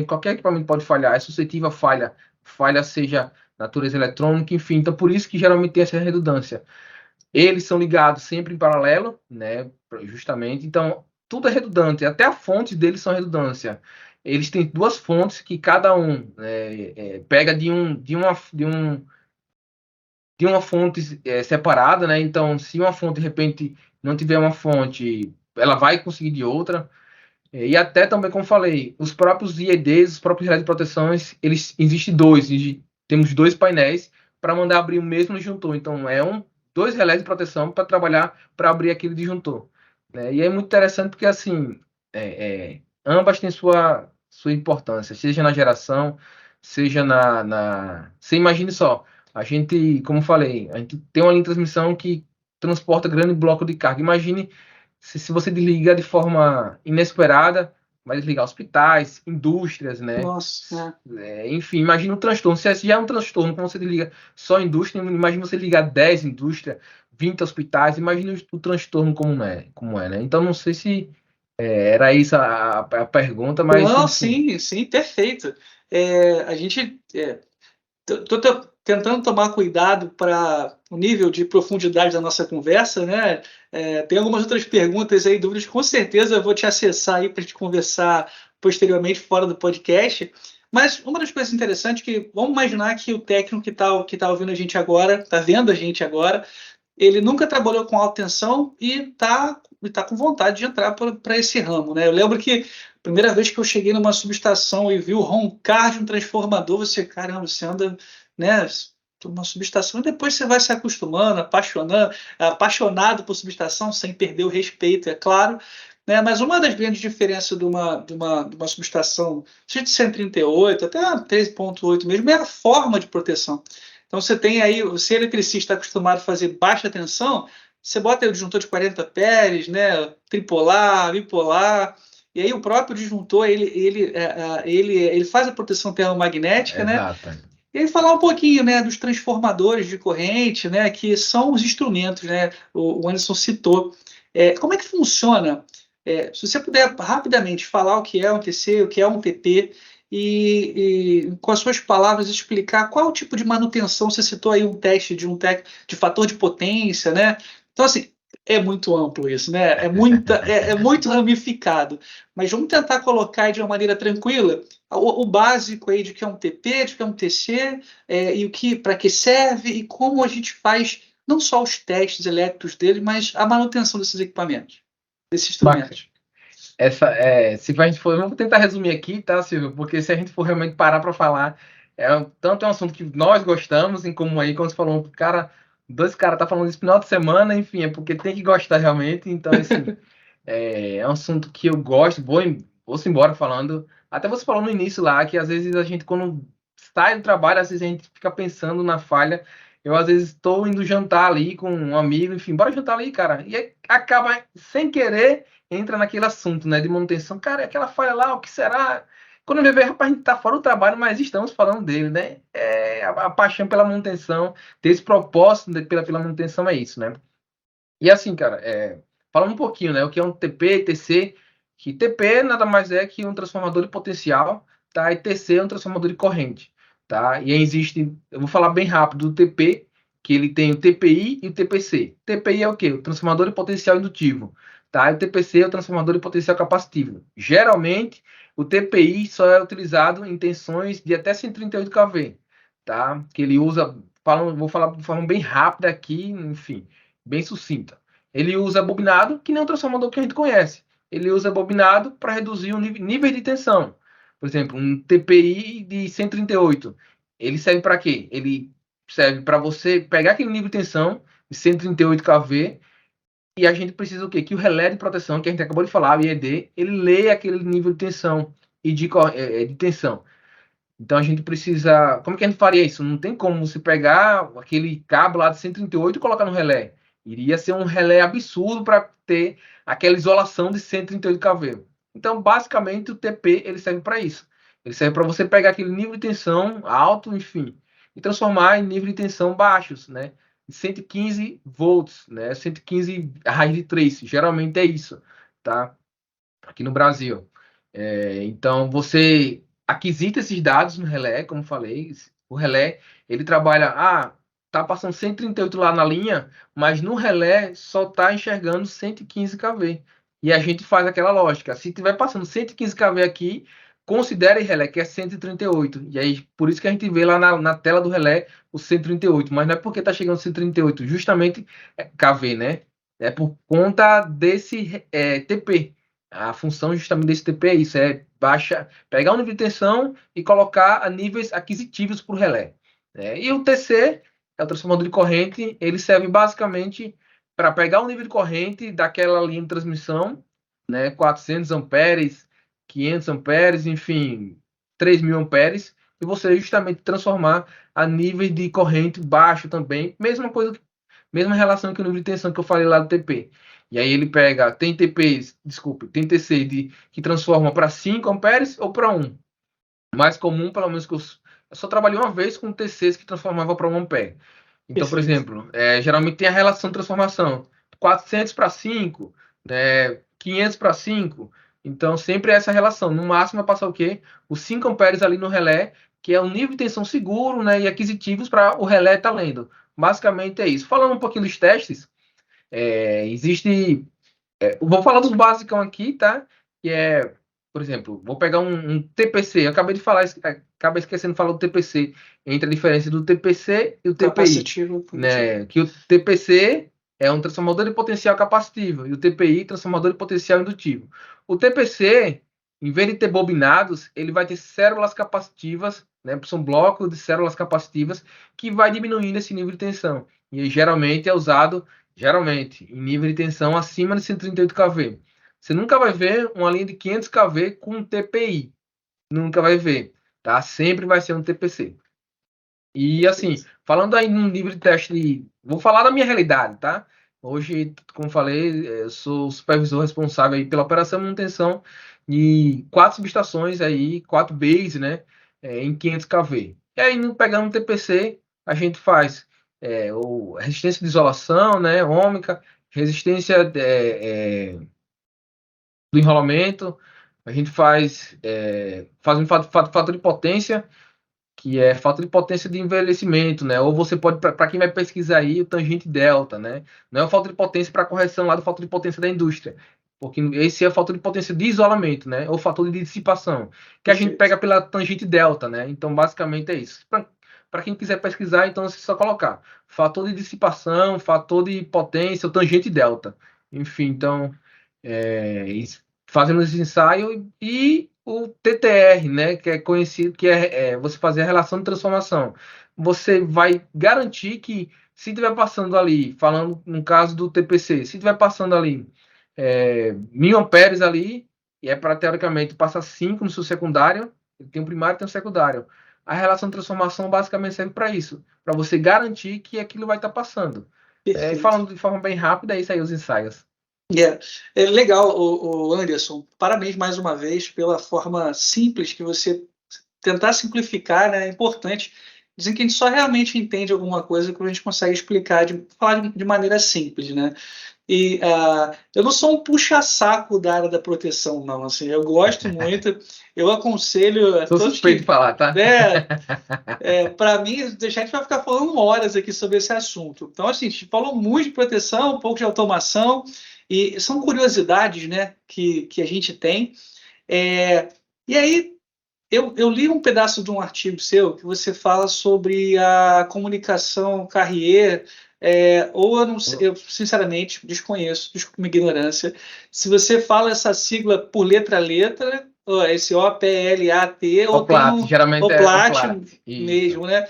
Qualquer equipamento pode falhar, é suscetível a falha seja natureza eletrônica, enfim. Então por isso que geralmente tem essa redundância. Eles são ligados sempre em paralelo, né? Justamente. Então, tudo é redundante. Até as fontes deles são redundância. Eles têm 2 fontes que cada um pega de uma fonte separada, né? Então, se uma fonte de repente não tiver uma fonte, ela vai conseguir de outra. E até também, como falei, os próprios IEDs, os próprios relés de proteções, eles existem dois. Temos 2 painéis para mandar abrir o mesmo disjuntor. Então, 2 relés de proteção para trabalhar para abrir aquele disjuntor. Né? E é muito interessante porque, assim, ambas têm sua importância, seja na geração, seja Você imagine só, a gente, como falei, a gente tem uma linha de transmissão que transporta grande bloco de carga. Imagine se você desligar de forma inesperada, vai desligar hospitais, indústrias, né? Nossa, Enfim, imagina um transtorno. Se esse já é um transtorno, quando você desliga só indústria, imagina você ligar 10 indústrias, 20 hospitais, imagina o transtorno como é, né? Então, não sei se era isso a pergunta, mas não, enfim. sim, sim, perfeito. A gente estou tentando tomar cuidado para o nível de profundidade da nossa conversa, né? Tem algumas outras perguntas aí, dúvidas, com certeza eu vou te acessar aí para a gente conversar posteriormente fora do podcast. Mas uma das coisas interessantes é que vamos imaginar que o técnico que tá ouvindo a gente agora, está vendo a gente agora, ele nunca trabalhou com alta tensão e tá com vontade de entrar para esse ramo, né? Eu lembro que a primeira vez que eu cheguei numa subestação e vi o roncar de um transformador, você, caramba, você anda, né, numa subestação e depois você vai se acostumando, apaixonado por subestação, sem perder o respeito, é claro. né? Mas uma das grandes diferenças de uma subestação, seja de 138 até a 13,8 mesmo, é a forma de proteção. Então você tem aí, se o eletricista está acostumado a fazer baixa tensão, você bota aí o disjuntor de 40 pés, né? Tripolar, bipolar, e aí o próprio disjuntor ele faz a proteção termomagnética, né? Exato. E aí falar um pouquinho, né, dos transformadores de corrente, né, que são os instrumentos, né, o Anderson citou. Como é que funciona? Se você puder rapidamente falar o que é um TC, o que é um TP, e com as suas palavras explicar qual o tipo de manutenção, você citou aí um teste de fator de potência, né? Então, assim, é muito amplo isso, né? É muito ramificado. Mas vamos tentar colocar de uma maneira tranquila o básico aí de que é um TP, de que é um TC, e o que, para que serve e como a gente faz não só os testes elétricos dele, mas a manutenção desses equipamentos, desses Bacana. instrumentos. Se a gente for, vamos tentar resumir aqui, tá, Silvio? Porque se a gente for realmente parar para falar, tanto é um assunto que nós gostamos, em como aí, como você falou, dois caras tá falando isso no final de semana, enfim, é porque tem que gostar realmente. Então, assim, é um assunto que eu gosto, vou-se embora falando. Até você falou no início lá que às vezes a gente, quando sai do trabalho, às vezes a gente fica pensando na falha. Eu, às vezes, estou indo jantar ali com um amigo, enfim, bora jantar ali, cara. E aí acaba, sem querer, entra naquele assunto, né, de manutenção. Cara, aquela falha lá, o que será? Quando eu vejo, rapaz, a gente tá fora do trabalho, mas estamos falando dele, né? A paixão pela manutenção, ter esse propósito pela manutenção é isso, né? E assim, cara, falando um pouquinho, né, o que é um TP, TC, que TP nada mais é que um transformador de potencial, tá? E TC é um transformador de corrente, tá? E aí existe, eu vou falar bem rápido do TP, que ele tem o TPI e o TPC. TPI é o quê? O transformador de potencial indutivo, tá? E o TPC é o transformador de potencial capacitivo. Geralmente, o TPI só é utilizado em tensões de até 138 kV, tá? Que ele usa, vou falar de forma bem rápida aqui, enfim, bem sucinta. Ele usa bobinado, que nem o transformador que a gente conhece. Ele usa bobinado para reduzir o nível de tensão. Por exemplo, um TPI de 138. Ele serve para quê? Ele serve para você pegar aquele nível de tensão de 138 kV e a gente precisa o quê? Que o relé de proteção, que a gente acabou de falar, o IED, ele leia aquele nível de tensão e de tensão. Então a gente precisa. Como que a gente faria isso? Não tem como você pegar aquele cabo lá de 138 e colocar no relé. Iria ser um relé absurdo para ter aquela isolação de 138 kV. Então, basicamente, o TP ele serve para isso. Ele serve para você pegar aquele nível de tensão alto, enfim, e transformar em nível de tensão baixos, né? 115 volts, né? 115 raiz de trace. Geralmente é isso, tá? Aqui no Brasil. Então, você aquisita esses dados no relé, como falei. O relé, ele trabalha, tá passando 138 lá na linha, mas no relé só tá enxergando 115 kV. E a gente faz aquela lógica. Se tiver passando 115 kV aqui, considere relé que é 138. E aí, por isso que a gente vê lá na tela do relé o 138. Mas não é porque tá chegando 138, justamente kV, né? É por conta desse TP. A função justamente desse TP é isso, pegar o nível de tensão e colocar a níveis aquisitivos para o relé. E o TC, é o transformador de corrente, ele serve basicamente para pegar o nível de corrente daquela linha de transmissão, né, 400 amperes, 500 amperes, enfim, 3.000 amperes, e você justamente transformar a níveis de corrente baixo também, mesma coisa, mesma relação que o nível de tensão que eu falei lá do TP. E aí ele pega, tem TC que transforma para 5 amperes ou para 1. Mais comum, pelo menos que eu só trabalhei uma vez com TCs que transformava para 1 ampere. Então, por Perfeito. exemplo, geralmente tem a relação de transformação, 400 para 5, 500 para 5. Então, sempre essa relação. No máximo, vai passar o quê? Os 5 amperes ali no relé, que é o nível de tensão seguro, né, e aquisitivos para o relé estar lendo. Basicamente é isso. Falando um pouquinho dos testes, existe vou falar dos basicão aqui, tá? Que por exemplo, vou pegar um TPC. Eu acabei de falar, acabei esquecendo de falar do TPC. Entre a diferença do TPC e o TPI, Capacitivo. né? Que o TPC é um transformador de potencial capacitivo e o TPI, transformador de potencial indutivo. O TPC, em vez de ter bobinados, ele vai ter células capacitivas, né? São blocos de células capacitivas que vai diminuindo esse nível de tensão. E geralmente é usado em nível de tensão acima de 138 kV. Você nunca vai ver uma linha de 500 kV com TPI. Nunca vai ver, tá? Sempre vai ser um TPC. E assim, falando aí num nível de teste, vou falar da minha realidade, tá? Hoje, como falei, eu sou supervisor responsável aí pela operação e manutenção de 4 subestações aí, 4 bays, né? Em 500 kV. E aí, pegando um TPC, a gente faz resistência de isolação, né? Ômica, resistência do enrolamento, a gente faz um fator de potência, que é fator de potência de envelhecimento, né? Ou você pode, para quem vai pesquisar aí, o tangente delta, né? Não é o fator de potência para correção lá do fator de potência da indústria, porque esse é o fator de potência de isolamento, né? Ou fator de dissipação, que a gente pega pela tangente delta, né? Então, basicamente é isso. Para quem quiser pesquisar, então você só colocar fator de dissipação, fator de potência, o tangente delta. Enfim, então, fazendo esse ensaio e o TTR, né, que é conhecido, que você fazer a relação de transformação. Você vai garantir que se estiver passando ali, falando no caso do TPC, se estiver passando ali 1000 amperes ali, e é para teoricamente passar 5 no seu secundário, tem um primário e tem um secundário. A relação de transformação basicamente serve para isso, para você garantir que aquilo vai estar passando. Falando de forma bem rápida, é isso aí os ensaios. É legal, o Anderson. Parabéns mais uma vez pela forma simples que você tentar simplificar, né? É importante. Dizem que a gente só realmente entende alguma coisa quando a gente consegue explicar, falar de maneira simples, né? E eu não sou um puxa-saco da área da proteção, não. Assim, eu gosto muito, eu aconselho a Sou todos suspeito de falar, tá? Para mim, a gente vai ficar falando horas aqui sobre esse assunto. Então, assim, a gente falou muito de proteção, um pouco de automação, e são curiosidades, né, que a gente tem. E aí, eu li um pedaço de um artigo seu que você fala sobre a comunicação Carrier, ou eu, não sei, eu sinceramente desconheço, desculpa minha ignorância, se você fala essa sigla por letra a letra, esse OPLAT, ou tem OPLAT, geralmente é OPLAT Isso. mesmo, né?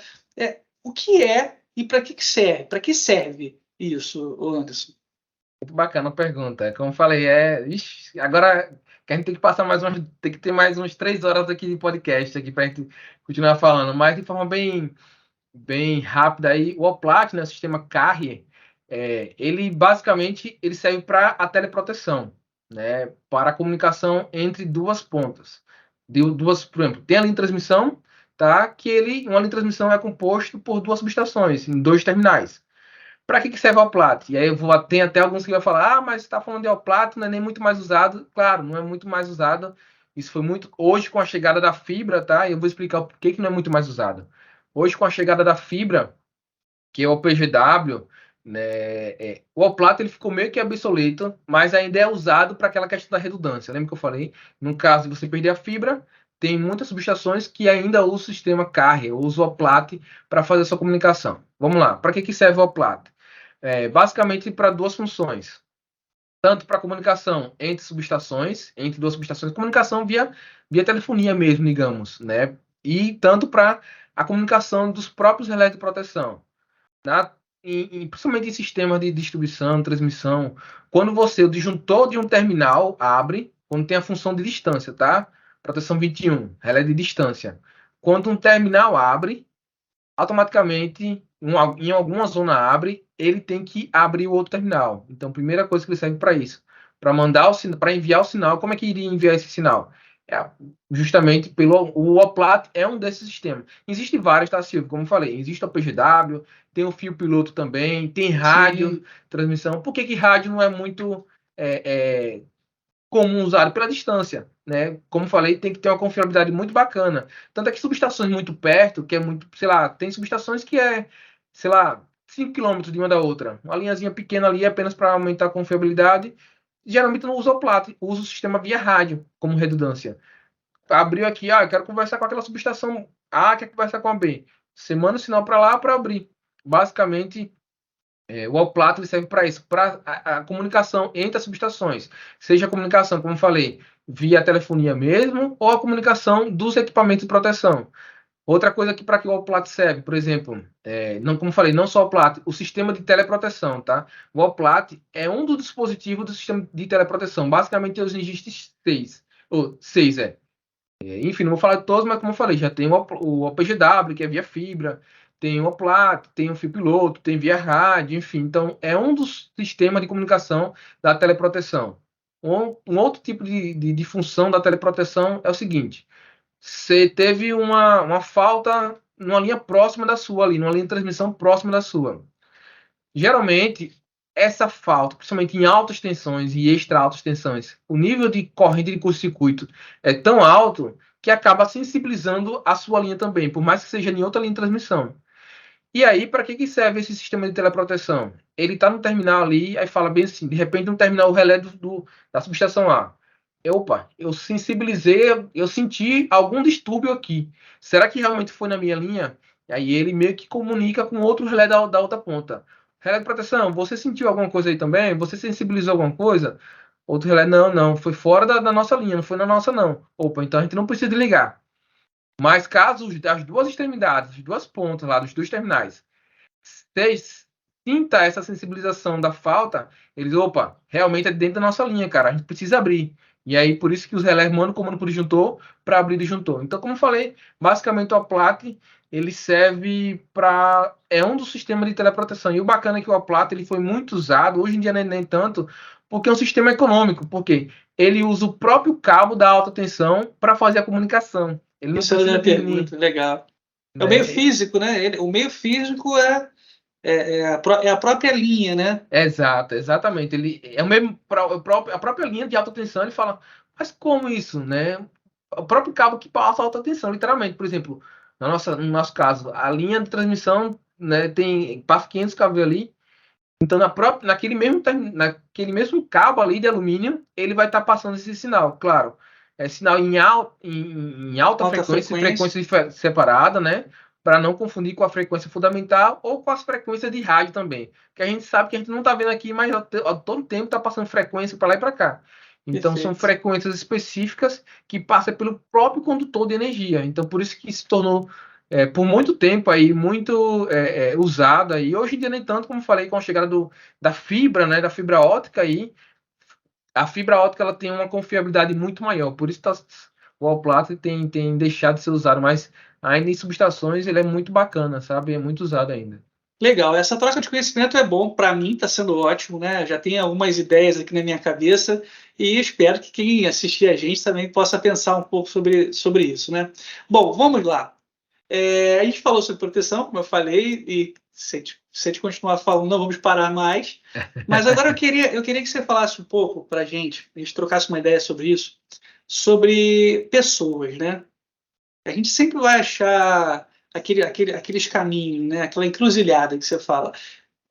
O que é e para que serve? Para que serve isso, Anderson? Muito bacana a pergunta. Como eu falei, agora que a gente tem que passar tem que ter mais umas 3 horas aqui de podcast aqui para a gente continuar falando, mas de forma bem rápida aí, o OPLAT, né, o sistema Carrier, ele basicamente ele serve para a teleproteção, né, para a comunicação entre duas pontas. Por exemplo, tem a linha de transmissão, tá, uma linha de transmissão é composto por 2 subestações, em 2 terminais. Para que serve o Alplat? E aí tem até alguns que vão falar, mas você está falando de Alplat, não é nem muito mais usado. Claro, não é muito mais usado. Isso foi muito. Hoje, com a chegada da fibra, tá? Eu vou explicar o porquê que não é muito mais usado. Hoje, com a chegada da fibra, que é o PGW, né, o Alplat ele ficou meio que obsoleto, mas ainda é usado para aquela questão da redundância. Lembra que eu falei? No caso de você perder a fibra, tem muitas subestações que ainda usam o sistema Carrier, usam o Alplat para fazer essa comunicação. Vamos lá, para que serve o Alplat? Basicamente para 2 funções. Tanto para comunicação entre subestações, entre 2 subestações, comunicação via telefonia mesmo, digamos, né? E tanto para a comunicação dos próprios relés de proteção. Principalmente em sistemas de distribuição, transmissão, quando o disjuntor de um terminal abre, quando tem a função de distância, tá? Proteção 21, relé de distância. Quando um terminal abre, automaticamente, em alguma zona abre, ele tem que abrir o outro terminal. Então, a primeira coisa que ele serve para isso, para enviar o sinal. Como é que iria enviar esse sinal? Justamente o OPLAT é um desses sistemas. Existem vários, tá, Silvio? Como eu falei, existe o PGW, tem o fio piloto também, tem rádio, transmissão. Por que rádio não é muito comum usado? Pela distância, né? Como falei, tem que ter uma confiabilidade muito bacana. Tanto é que subestações muito perto, que é muito, sei lá, tem subestações que sei lá, 5 quilômetros de uma da outra. Uma linhazinha pequena ali apenas para aumentar a confiabilidade. Geralmente não usa o plat, usa o sistema via rádio como redundância. Abriu aqui, eu quero conversar com aquela subestação A, quer conversar com a B. Você manda o sinal para lá para abrir. Basicamente, o Alplat serve para isso, para a comunicação entre as subestações. Seja a comunicação, como eu falei, via telefonia mesmo, ou a comunicação dos equipamentos de proteção. Outra coisa que para que o Alplat serve, por exemplo, não, como falei, não só o Alplat, o sistema de teleproteção, tá? O Alplat é um dos dispositivos do sistema de teleproteção. Basicamente, os Nginx 6, ou 6 enfim, não vou falar de todos, mas como eu falei, já tem o OPGW, que é via fibra, tem o Alplat, tem o FIPiloto, tem via rádio, enfim. Então, é um dos sistemas de comunicação da teleproteção. Um outro tipo de função da teleproteção é o seguinte: você teve uma falta numa linha próxima da sua ali, numa linha de transmissão próxima da sua. Geralmente, essa falta, principalmente em altas tensões e extra altas tensões, o nível de corrente de curto-circuito é tão alto que acaba sensibilizando a sua linha também, por mais que seja em outra linha de transmissão. E aí, para que serve esse sistema de teleproteção? Ele está no terminal ali, aí fala bem assim, de repente no terminal o relé da subestação A. Opa, eu sensibilizei, eu senti algum distúrbio aqui. Será que realmente foi na minha linha? E aí ele meio que comunica com outro relé da outra ponta. Relé de proteção, você sentiu alguma coisa aí também? Você sensibilizou alguma coisa? Outro relé, não, foi fora da nossa linha, não foi na nossa não. Opa, então a gente não precisa ligar. Mas caso as duas extremidades, as duas pontas lá dos dois terminais, vocês sinta essa sensibilização da falta, eles, opa, realmente é dentro da nossa linha, cara, a gente precisa abrir. E aí, por isso que os relés mandam comando por disjuntor para abrir disjuntor. Então, como eu falei, basicamente o Aplat, ele serve para... É um dos sistemas de teleproteção. E o bacana é que o Aplat, ele foi muito usado, hoje em dia nem tanto, porque é um sistema econômico, porque ele usa o próprio cabo da alta tensão para fazer a comunicação. Ele não Isso é a precisa minha de ninguém, pergunta, legal. É o meio né? físico, né? O meio físico é a própria linha, né? Exato, exatamente. Ele é o mesmo a própria linha de alta tensão. Ele fala, mas como isso, né? O próprio cabo que passa alta tensão, literalmente. Por exemplo, no nosso caso, a linha de transmissão, né, passa 500 kV ali. Então, naquele mesmo cabo ali de alumínio, ele vai estar passando esse sinal. Claro, é sinal em alta Alta frequência, frequência. frequência separada, né? Para não confundir com a frequência fundamental ou com as frequências de rádio também. Que a gente sabe que a gente não está vendo aqui, mas a todo tempo está passando frequência para lá e para cá. Então, são Perfeito. frequências específicas que passam pelo próprio condutor de energia. Então, por isso que se tornou por muito tempo aí, muito usada, e hoje em dia nem tanto, como falei, com a chegada da fibra, né, da fibra ótica aí, a fibra ótica ela tem uma confiabilidade muito maior, por isso o Alplat tem deixado de ser usado, mas ainda em subestações ele é muito bacana, sabe? É muito usado ainda. Legal. Essa troca de conhecimento é bom. Para mim está sendo ótimo, né? Já tem algumas ideias aqui na minha cabeça e espero que quem assistir a gente também possa pensar um pouco sobre isso, né? Bom, vamos lá. A gente falou sobre proteção, como eu falei, e se a gente continuar falando, não vamos parar mais. Mas agora eu queria que você falasse um pouco para a gente trocasse uma ideia sobre isso, sobre pessoas, né? A gente sempre vai achar aqueles caminhos, né? Aquela encruzilhada que você fala.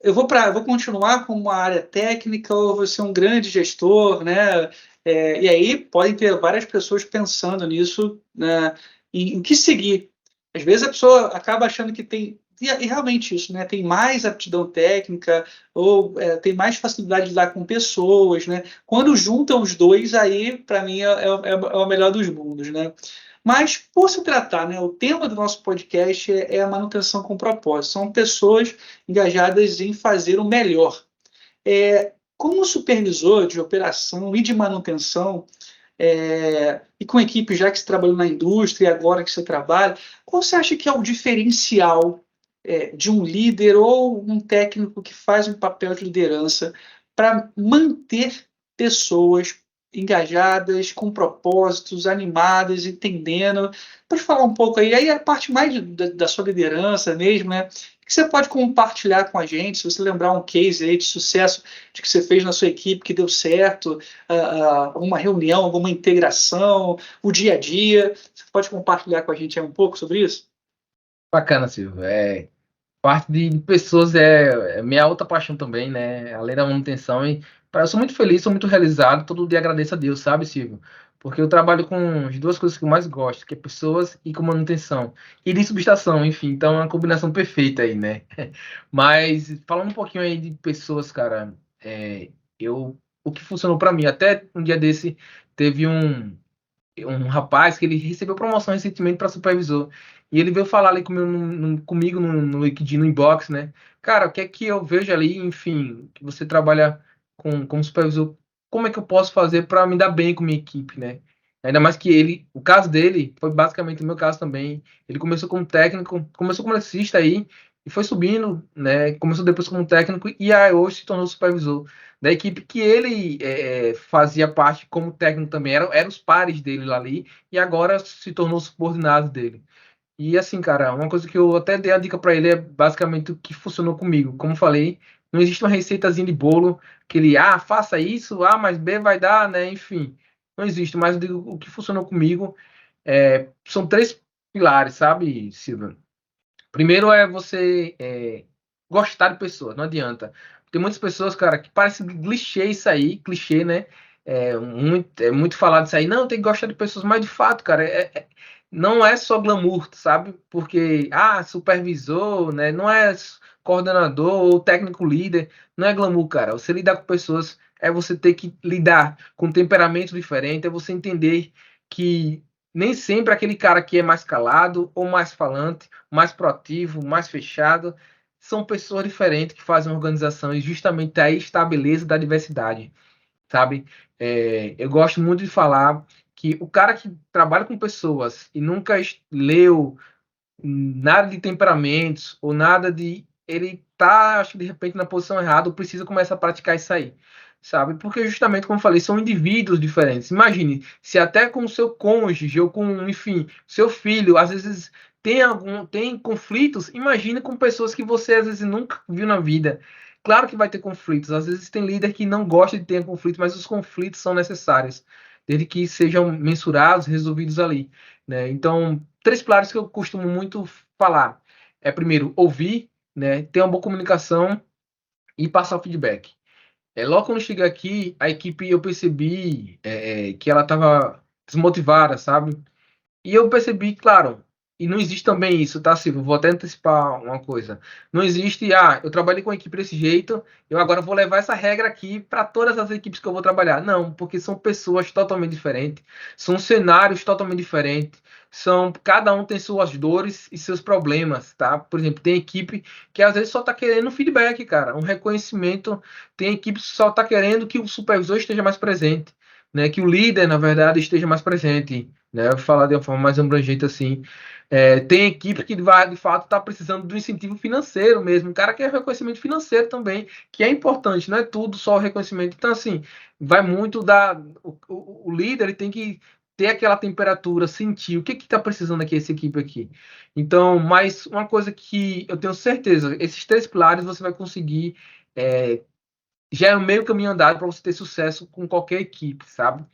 Eu vou continuar com uma área técnica ou vou ser um grande gestor, né? E aí podem ter várias pessoas pensando nisso, né? Em que seguir. Às vezes a pessoa acaba achando que tem e realmente isso, né? Tem mais aptidão técnica ou tem mais facilidade de lidar com pessoas, né? Quando juntam os dois, aí para mim é o melhor dos mundos, né? Mas, por se tratar, né, o tema do nosso podcast é a manutenção com propósito. São pessoas engajadas em fazer o melhor. Como supervisor de operação e de manutenção, e com equipe já que você trabalhou na indústria e agora que você trabalha, qual você acha que é o diferencial de um líder ou um técnico que faz um papel de liderança para manter pessoas engajadas, com propósitos, animadas, entendendo? Pode falar um pouco aí a parte mais da sua liderança mesmo, né? O que você pode compartilhar com a gente, se você lembrar um case aí de sucesso de que você fez na sua equipe que deu certo, uma reunião, alguma integração, o dia a dia. Você pode compartilhar com a gente aí um pouco sobre isso? Bacana, Silvio. Parte de pessoas é minha outra paixão também, né? Além da manutenção. Eu sou muito feliz, sou muito realizado. Todo dia agradeço a Deus, sabe, Silvio? Porque eu trabalho com as duas coisas que eu mais gosto, que é pessoas e com manutenção. E de subestação, enfim. Então é uma combinação perfeita aí, né? Mas falando um pouquinho aí de pessoas, cara, o que funcionou para mim, até um dia desse teve um rapaz que ele recebeu promoção recentemente para supervisor. E ele veio falar ali comigo no LinkedIn, no inbox, né? Cara, o que é que eu vejo ali, enfim, que você trabalha como supervisor, como é que eu posso fazer para me dar bem com minha equipe, né? Ainda mais que ele, o caso dele foi basicamente o meu caso também. Ele começou como técnico, começou como eletricista aí, e foi subindo, né? Começou depois como técnico e aí hoje se tornou supervisor da equipe que ele fazia parte como técnico também, eram os pares dele lá ali, e agora se tornou subordinado dele. E assim, cara, uma coisa que eu até dei a dica para ele é basicamente o que funcionou comigo. Como falei, não existe uma receitazinha de bolo que ele, faça isso, A mais B vai dar, né? Enfim, não existe, mas eu digo, o que funcionou comigo são três pilares, sabe, Silvio? Primeiro é você gostar de pessoas, não adianta. Tem muitas pessoas, cara, que parece clichê isso aí, clichê, né? É muito falado isso aí. Não, tem que gostar de pessoas, mas de fato, cara, não é só glamour, sabe? Porque, supervisor, né? Não é coordenador ou técnico líder, não é glamour, cara. Você lidar com pessoas é você ter que lidar com temperamento diferente, é você entender que nem sempre aquele cara que é mais calado ou mais falante mais proativo, mais fechado. São pessoas diferentes que fazem uma organização e justamente aí está a beleza da diversidade, sabe? Eu gosto muito de falar que o cara que trabalha com pessoas e nunca leu nada de temperamentos ou nada de. Ele tá, acho que de repente, na posição errada ou precisa começar a praticar isso aí, sabe? Porque justamente, como eu falei, são indivíduos diferentes. Imagine, se até com o seu cônjuge ou com, enfim, seu filho, às vezes tem conflitos, imagine com pessoas que você às vezes nunca viu na vida. Claro que vai ter conflitos, às vezes tem líder que não gosta de ter conflitos, mas os conflitos são necessários, desde que sejam mensurados, resolvidos ali, né? Então, três pilares que eu costumo muito falar. Primeiro, ouvir, né? Ter uma boa comunicação e passar o feedback. Logo quando eu cheguei aqui, a equipe eu percebi que ela estava desmotivada, sabe? E eu percebi, claro, e não existe também isso, tá, Silvio? Vou até antecipar uma coisa. Não existe, eu trabalhei com a equipe desse jeito, eu agora vou levar essa regra aqui para todas as equipes que eu vou trabalhar. Não, porque são pessoas totalmente diferentes, são cenários totalmente diferentes, cada um tem suas dores e seus problemas, tá? Por exemplo, tem equipe que às vezes só tá querendo um feedback, cara, um reconhecimento. Tem equipe que só tá querendo que o supervisor esteja mais presente, né? Que o líder, na verdade, esteja mais presente, né? Vou falar de uma forma mais abrangente assim. Tem equipe que vai, de fato está precisando do incentivo financeiro mesmo. O cara quer reconhecimento financeiro também, que é importante, não é tudo só o reconhecimento. Então, assim, vai muito da. O líder ele tem que ter aquela temperatura, sentir o que está precisando aqui essa equipe aqui. Então, mas uma coisa que eu tenho certeza, esses três pilares você vai conseguir. Já é o meio caminho andado para você ter sucesso com qualquer equipe, sabe?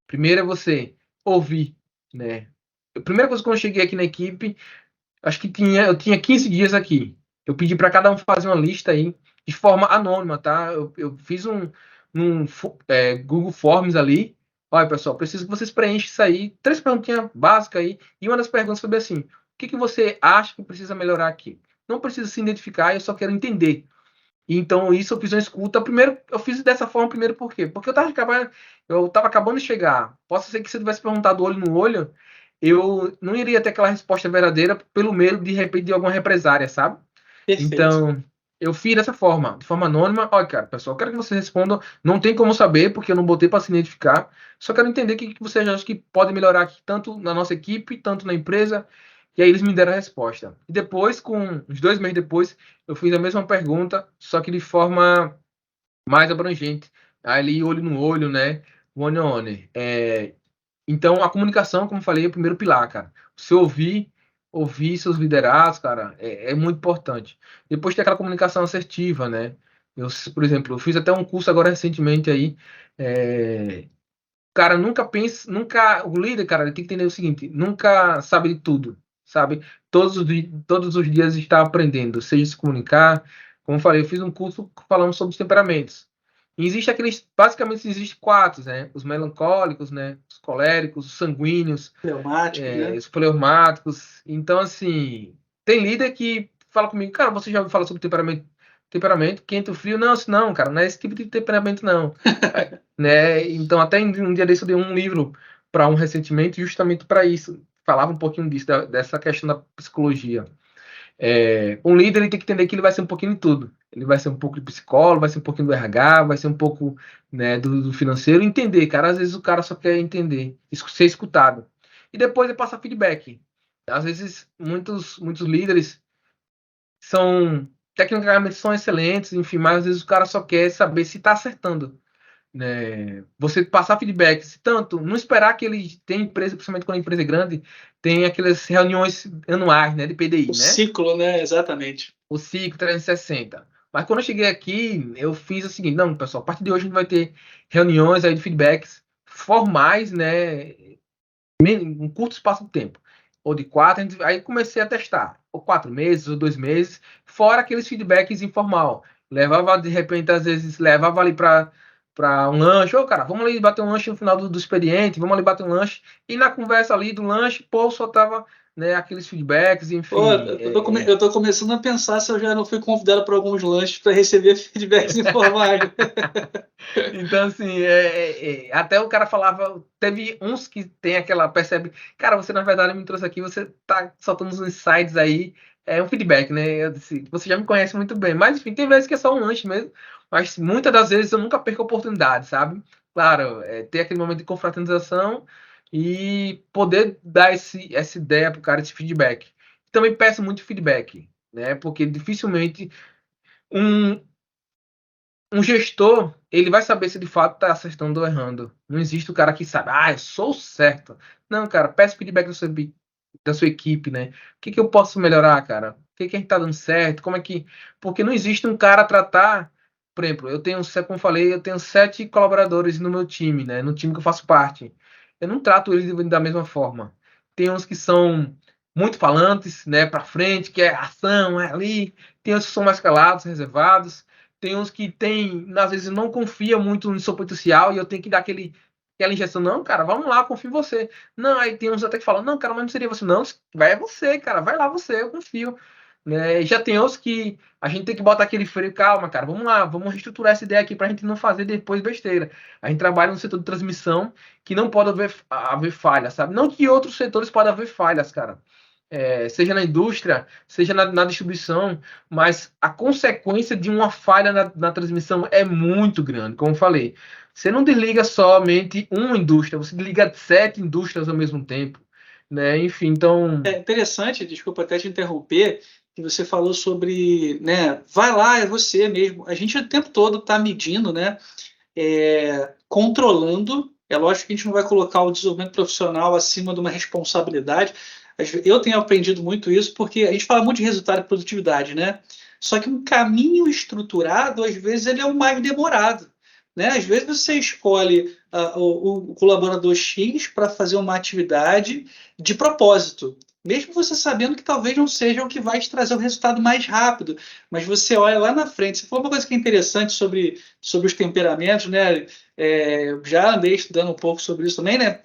Primeiro é você ouvir, né? A primeira coisa quando eu cheguei aqui na equipe, acho que eu tinha 15 dias aqui. Eu pedi para cada um fazer uma lista aí, de forma anônima, tá? Eu fiz um Google Forms ali. Olha, pessoal, preciso que vocês preenchem isso aí. Três perguntinhas básicas aí. E uma das perguntas foi assim: o que você acha que precisa melhorar aqui? Não precisa se identificar, eu só quero entender. Então, isso eu fiz uma escuta. Primeiro, eu fiz dessa forma primeiro por quê? Porque eu tava acabando de chegar. Posso ser que se eu tivesse perguntado olho no olho, eu não iria ter aquela resposta verdadeira pelo medo de repente de alguma represária, sabe? Perfeito. Então, eu fiz dessa forma, de forma anônima. Olha, cara, pessoal, eu quero que vocês respondam. Não tem como saber, porque eu não botei para se identificar. Só quero entender o que vocês acham que pode melhorar aqui, tanto na nossa equipe, tanto na empresa. E aí eles me deram a resposta. E depois, com uns 2 meses depois, eu fiz a mesma pergunta, só que de forma mais abrangente. Ali, olho no olho, né? One on one. Então, a comunicação, como eu falei, é o primeiro pilar, cara. Você ouvir seus liderados, cara, é muito importante. Depois tem aquela comunicação assertiva, né? Por exemplo, eu fiz até um curso agora recentemente aí. Cara, nunca pense, nunca. O líder, cara, ele tem que entender o seguinte: nunca sabe de tudo, sabe? Todos os dias está aprendendo, seja se comunicar. Como eu falei, eu fiz um curso falando sobre os temperamentos. E existe basicamente existe quatro, né? Os melancólicos, né? Os coléricos, os sanguíneos, Pneumático, né? os fleumáticos. Então, assim, tem líder que fala comigo, cara, você já ouviu falar sobre temperamento, quente ou frio? Não, assim, não, cara, não é esse tipo de temperamento, não. Né? Então, até um dia desse eu dei um livro para um recentemente, justamente para isso. Falava um pouquinho disso, dessa questão da psicologia. Um líder ele tem que entender que ele vai ser um pouquinho de tudo. Ele vai ser um pouco de psicólogo, vai ser um pouquinho do RH, vai ser um pouco, né, do financeiro. Entender, cara. Às vezes o cara só quer entender, ser escutado. E depois ele passa feedback. Às vezes muitos líderes são tecnicamente são excelentes, enfim, mas às vezes o cara só quer saber se está acertando, né? Você passar feedback, se tanto, não esperar que ele tenha empresa, principalmente quando a empresa é grande, tem aquelas reuniões anuais, né, de O PDI, né? ciclo, né? Exatamente. O ciclo 360. Mas quando eu cheguei aqui, eu fiz o seguinte, não, pessoal, a partir de hoje a gente vai ter reuniões aí de feedbacks formais, né, em um curto espaço de tempo. Ou de 4, aí comecei a testar. Ou 4 meses, ou 2 meses, fora aqueles feedbacks informal. Levava, de repente, às vezes, levava ali para um lanche. Ô, cara, vamos ali bater um lanche no final do expediente, vamos ali bater um lanche. E na conversa ali do lanche, pô, soltava, né, aqueles feedbacks, Pô, enfim. eu tô começando a pensar se eu já não fui convidado para alguns lanches para receber feedbacks informais. Então, assim, até o cara falava, teve uns que tem aquela, percebe, cara, você na verdade me trouxe aqui, você tá soltando uns insights aí, um feedback, né? Eu disse, você já me conhece muito bem, mas enfim, tem vezes que é só um lanche mesmo, mas muitas das vezes eu nunca perco a oportunidade, sabe? Claro, ter aquele momento de confraternização e poder dar essa ideia pro cara, esse feedback. Também peço muito feedback, né? Porque dificilmente um, um gestor, ele vai saber se de fato está acertando ou errando. Não existe o cara que sabe, eu sou certo. Não, cara, peça feedback da sua equipe, né? O que eu posso melhorar, cara? O que a gente tá dando certo? Como é que. Porque não existe um cara a tratar. Por exemplo, eu tenho, como eu falei, eu tenho 7 colaboradores no meu time, né? No time que eu faço parte. Eu não trato eles da mesma forma. Tem uns que são muito falantes, né? Para frente, que é ação, é ali. Tem uns que são mais calados, reservados. Tem uns que tem, às vezes, não confia muito no seu potencial e eu tenho que dar aquela injeção. Não, cara, vamos lá, confio em você. Não, aí tem uns até que falam, não, cara, mas não seria você. Não, vai você, cara, vai lá você, eu confio. Né? Já tem outros que a gente tem que botar aquele freio, calma, cara, vamos lá, vamos reestruturar essa ideia aqui pra gente não fazer depois besteira. A gente trabalha no setor de transmissão que não pode haver falhas, sabe? Não que outros setores podem haver falhas, cara. Seja na indústria, seja na distribuição, mas a consequência de uma falha na transmissão é muito grande, como eu falei. Você não desliga somente uma indústria, você desliga 7 indústrias ao mesmo tempo, né? Enfim, então. É interessante, desculpa até te interromper, que você falou sobre, né, vai lá, é você mesmo. A gente o tempo todo está medindo, né, controlando. É lógico que a gente não vai colocar o desenvolvimento profissional acima de uma responsabilidade. Eu tenho aprendido muito isso porque a gente fala muito de resultado e produtividade, né? Só que um caminho estruturado, às vezes, ele é o mais demorado. Né? Às vezes você escolhe o colaborador X para fazer uma atividade de propósito, mesmo você sabendo que talvez não seja o que vai te trazer o resultado mais rápido, mas você olha lá na frente. Você falou uma coisa que é interessante sobre os temperamentos, né? Já andei estudando um pouco sobre isso também, né?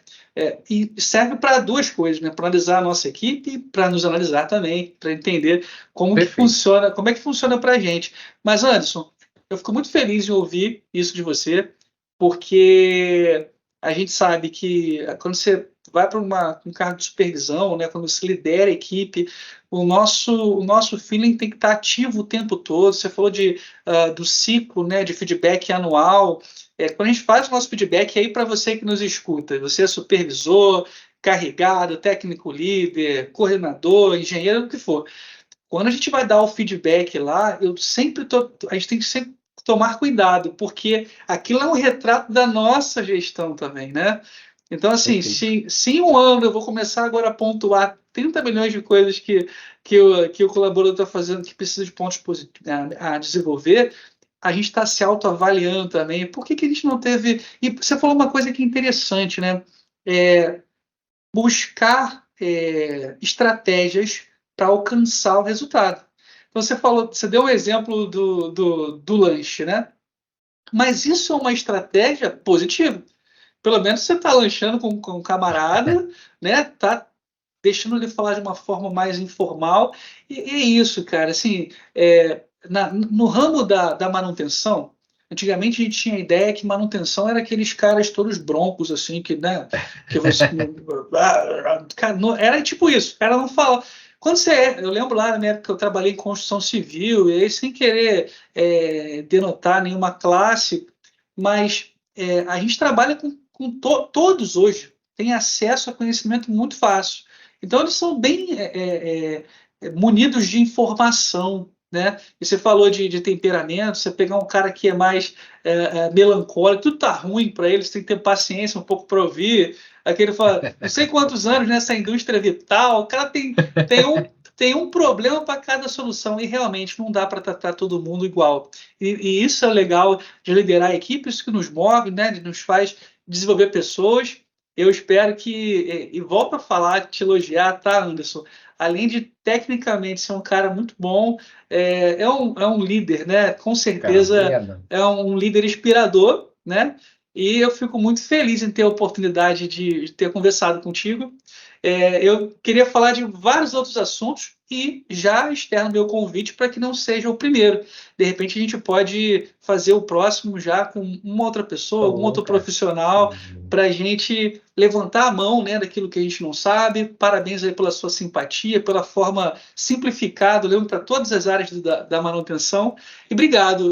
E serve para duas coisas, né? Para analisar a nossa equipe e para nos analisar também, para entender como que Perfeito. funciona, como é que funciona para a gente. Mas, Anderson, eu fico muito feliz em ouvir isso de você, porque a gente sabe que quando você vai para um cargo de supervisão, né, quando você lidera a equipe, o nosso feeling tem que estar ativo o tempo todo. Você falou do ciclo, né, de feedback anual. Quando a gente faz o nosso feedback, é aí para você que nos escuta, você é supervisor, carregado, técnico líder, coordenador, engenheiro, o que for. Quando a gente vai dar o feedback lá, a gente tem que sempre tomar cuidado, porque aquilo é um retrato da nossa gestão também, né? Então, assim, Perfeito. se em um ano eu vou começar agora a pontuar 30 milhões de coisas que o colaborador está fazendo que precisa de pontos a desenvolver, a gente está se autoavaliando também. Por que a gente não teve. E você falou uma coisa que é interessante, né? Buscar estratégias para alcançar o resultado. Então, você deu um exemplo do lanche, né? Mas isso é uma estratégia positiva. Pelo menos você está lanchando com um camarada, né? Tá deixando ele falar de uma forma mais informal. E é isso, cara. Assim, no ramo da manutenção, Antigamente a gente tinha a ideia que manutenção era aqueles caras todos broncos, assim, que, né, que você. Cara, era tipo isso, o cara não fala. Quando eu lembro lá na minha época que eu trabalhei em construção civil, e aí sem querer denotar nenhuma classe, mas a gente trabalha todos hoje, têm acesso a conhecimento muito fácil. Então eles são bem munidos de informação, né? E você falou de temperamento, você pegar um cara que é mais melancólico, tudo tá ruim para ele, você tem que ter paciência um pouco para ouvir. Aquele fala, não sei quantos anos nessa indústria vital, o cara tem um problema para cada solução e realmente não dá para tratar todo mundo igual. E isso é legal de liderar a equipe, isso que nos move, né? Nos faz desenvolver pessoas. Eu espero que, e volto a falar, te elogiar, tá, Anderson? Além de tecnicamente ser um cara muito bom, é um líder, né? Com Cara, certeza obrigado. é um líder inspirador, né? E eu fico muito feliz em ter a oportunidade de ter conversado contigo. Eu queria falar de vários outros assuntos e já externo meu convite para que não seja o primeiro. De repente, a gente pode fazer o próximo já com uma outra pessoa, algum Pô, outro cara. profissional, para a gente levantar a mão, né, daquilo que a gente não sabe. Parabéns aí pela sua simpatia, pela forma simplificada, lembro para todas as áreas da manutenção. E obrigado,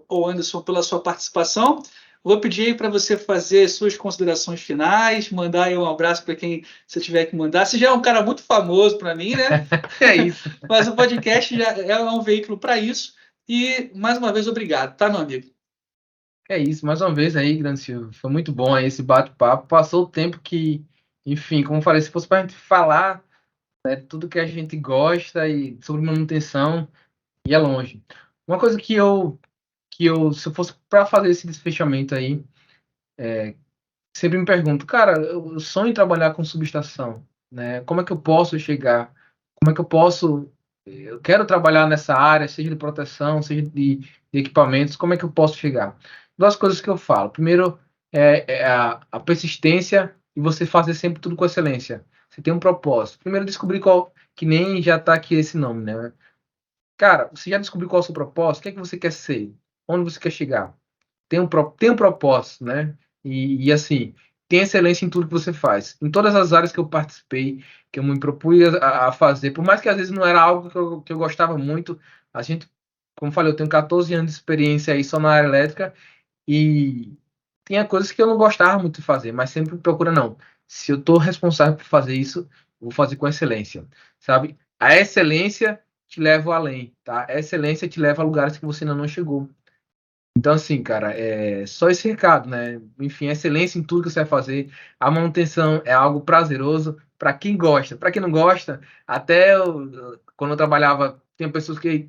o Anderson, pela sua participação. Vou pedir aí para você fazer suas considerações finais, mandar aí um abraço para quem você tiver que mandar. Você já é um cara muito famoso para mim, né? É isso. Mas o podcast já é um veículo para isso. E, mais uma vez, obrigado, tá, meu amigo? É isso. Mais uma vez aí, Grande Silvio. Foi muito bom aí esse bate-papo. Passou o tempo que, enfim, como eu falei, se fosse para a gente falar, né, tudo que a gente gosta e sobre manutenção, ia longe. Uma coisa se eu fosse para fazer esse desfechamento aí, sempre me pergunto, cara, eu sonho em trabalhar com subestação, né? Como é que eu posso chegar? Como é que eu posso? Eu quero trabalhar nessa área, seja de proteção, seja de equipamentos. Como é que eu posso chegar? Duas coisas que eu falo. Primeiro é a persistência e você fazer sempre tudo com excelência. Você tem um propósito. Primeiro descobrir qual, que nem já está aqui esse nome, né? Cara, você já descobriu qual é o seu propósito? O que é que você quer ser? Onde você quer chegar? Tem um propósito, né? E assim, tem excelência em tudo que você faz. Em todas as áreas que eu participei, que eu me propus a fazer, por mais que às vezes não era algo que eu gostava muito, a gente, como eu falei, eu tenho 14 anos de experiência aí só na área elétrica e tinha coisas que eu não gostava muito de fazer, mas sempre procura não. Se eu estou responsável por fazer isso, eu vou fazer com excelência, sabe? A excelência te leva além, tá? A excelência te leva a lugares que você ainda não chegou. Então, assim, cara, é só esse recado, né? Enfim, excelência em tudo que você vai fazer. A manutenção é algo prazeroso para quem gosta. Para quem não gosta, quando eu trabalhava, tinha pessoas que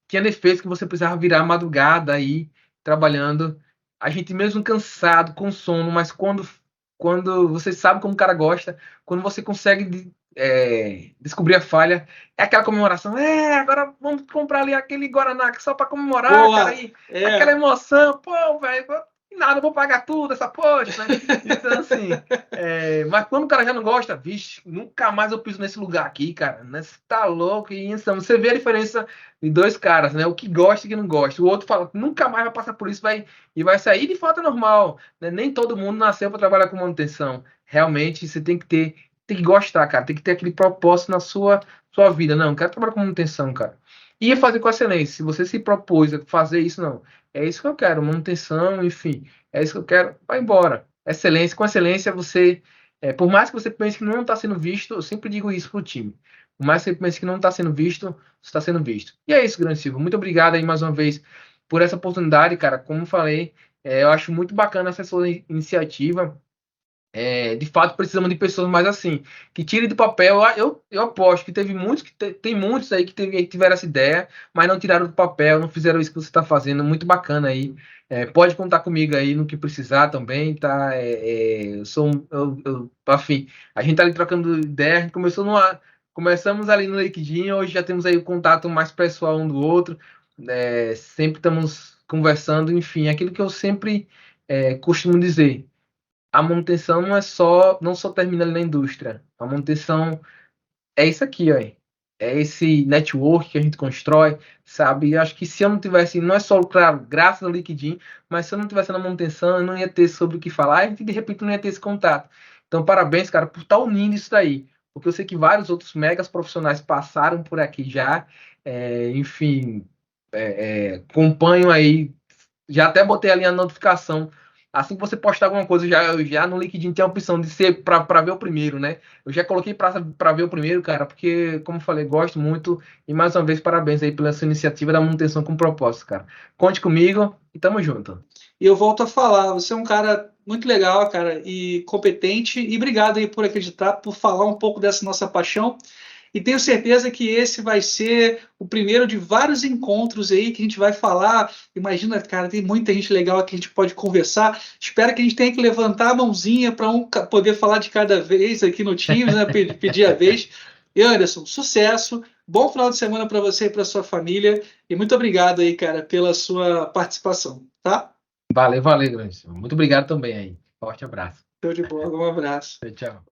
tinha defeitos que você precisava virar a madrugada aí trabalhando. A gente mesmo cansado, com sono, mas quando você sabe como o cara gosta, quando você consegue descobrir a falha, é aquela comemoração. Agora vamos comprar ali aquele Guaraná só para comemorar, cara. Boa! Aí, aquela emoção, pô, velho, nada, eu vou pagar tudo essa poxa, né? Então, assim, mas quando o cara já não gosta, vixe, nunca mais eu piso nesse lugar aqui, cara. Né? Você tá louco? E então, você vê a diferença de dois caras, né? O que gosta e o que não gosta. O outro fala, nunca mais vai passar por isso, vai sair de falta normal. Né? Nem todo mundo nasceu para trabalhar com manutenção. Realmente, você tem que gostar, cara. Tem que ter aquele propósito na sua vida. Não, quero trabalhar com manutenção, cara. E fazer com excelência. Se você se propôs a fazer isso, não. É isso que eu quero, manutenção, enfim. É isso que eu quero, vai embora. Excelência, com excelência, por mais que você pense que não está sendo visto, eu sempre digo isso pro time. Por mais que você pense que não está sendo visto, está sendo visto. E é isso, Grande Silva. Muito obrigado aí mais uma vez por essa oportunidade, cara. Como falei, eu acho muito bacana essa sua iniciativa. De fato, precisamos de pessoas mais assim, que tirem do papel. Eu aposto que teve muitos, tem muitos aí que tiveram essa ideia, mas não tiraram do papel, não fizeram isso que você está fazendo. Muito bacana aí. Pode contar comigo aí no que precisar também, tá? Eu sou enfim, a gente tá ali trocando ideia, a gente começamos ali no LinkedIn, hoje já temos aí o contato mais pessoal um do outro, sempre estamos conversando, enfim, aquilo que eu sempre costumo dizer. A manutenção não só termina ali na indústria. A manutenção é isso aqui, ó. é esse network que a gente constrói, sabe? E acho que se eu não tivesse, não é só, claro, graças ao LinkedIn, mas se eu não tivesse na manutenção, eu não ia ter sobre o que falar e de repente não ia ter esse contato. Então, parabéns, cara, por estar unindo isso daí. Porque eu sei que vários outros megas profissionais passaram por aqui já, enfim, acompanho aí, já até botei ali a notificação. Assim que você postar alguma coisa, já no LinkedIn tem a opção de ser para ver o primeiro, né? Eu já coloquei para ver o primeiro, cara, porque, como eu falei, gosto muito. E mais uma vez, parabéns aí pela sua iniciativa da manutenção com propósito, cara. Conte comigo e tamo junto. E eu volto a falar, você é um cara muito legal, cara, e competente, e obrigado aí por acreditar, por falar um pouco dessa nossa paixão. E tenho certeza que esse vai ser o primeiro de vários encontros aí que a gente vai falar. Imagina, cara, tem muita gente legal que a gente pode conversar. Espero que a gente tenha que levantar a mãozinha para poder falar de cada vez aqui no Teams, né? Pedir a vez. E Anderson, sucesso, bom final de semana para você e para sua família. E muito obrigado aí, cara, pela sua participação, tá? Valeu, valeu, grande. Muito obrigado também aí. Forte abraço. Show de bola, um abraço. Tchau.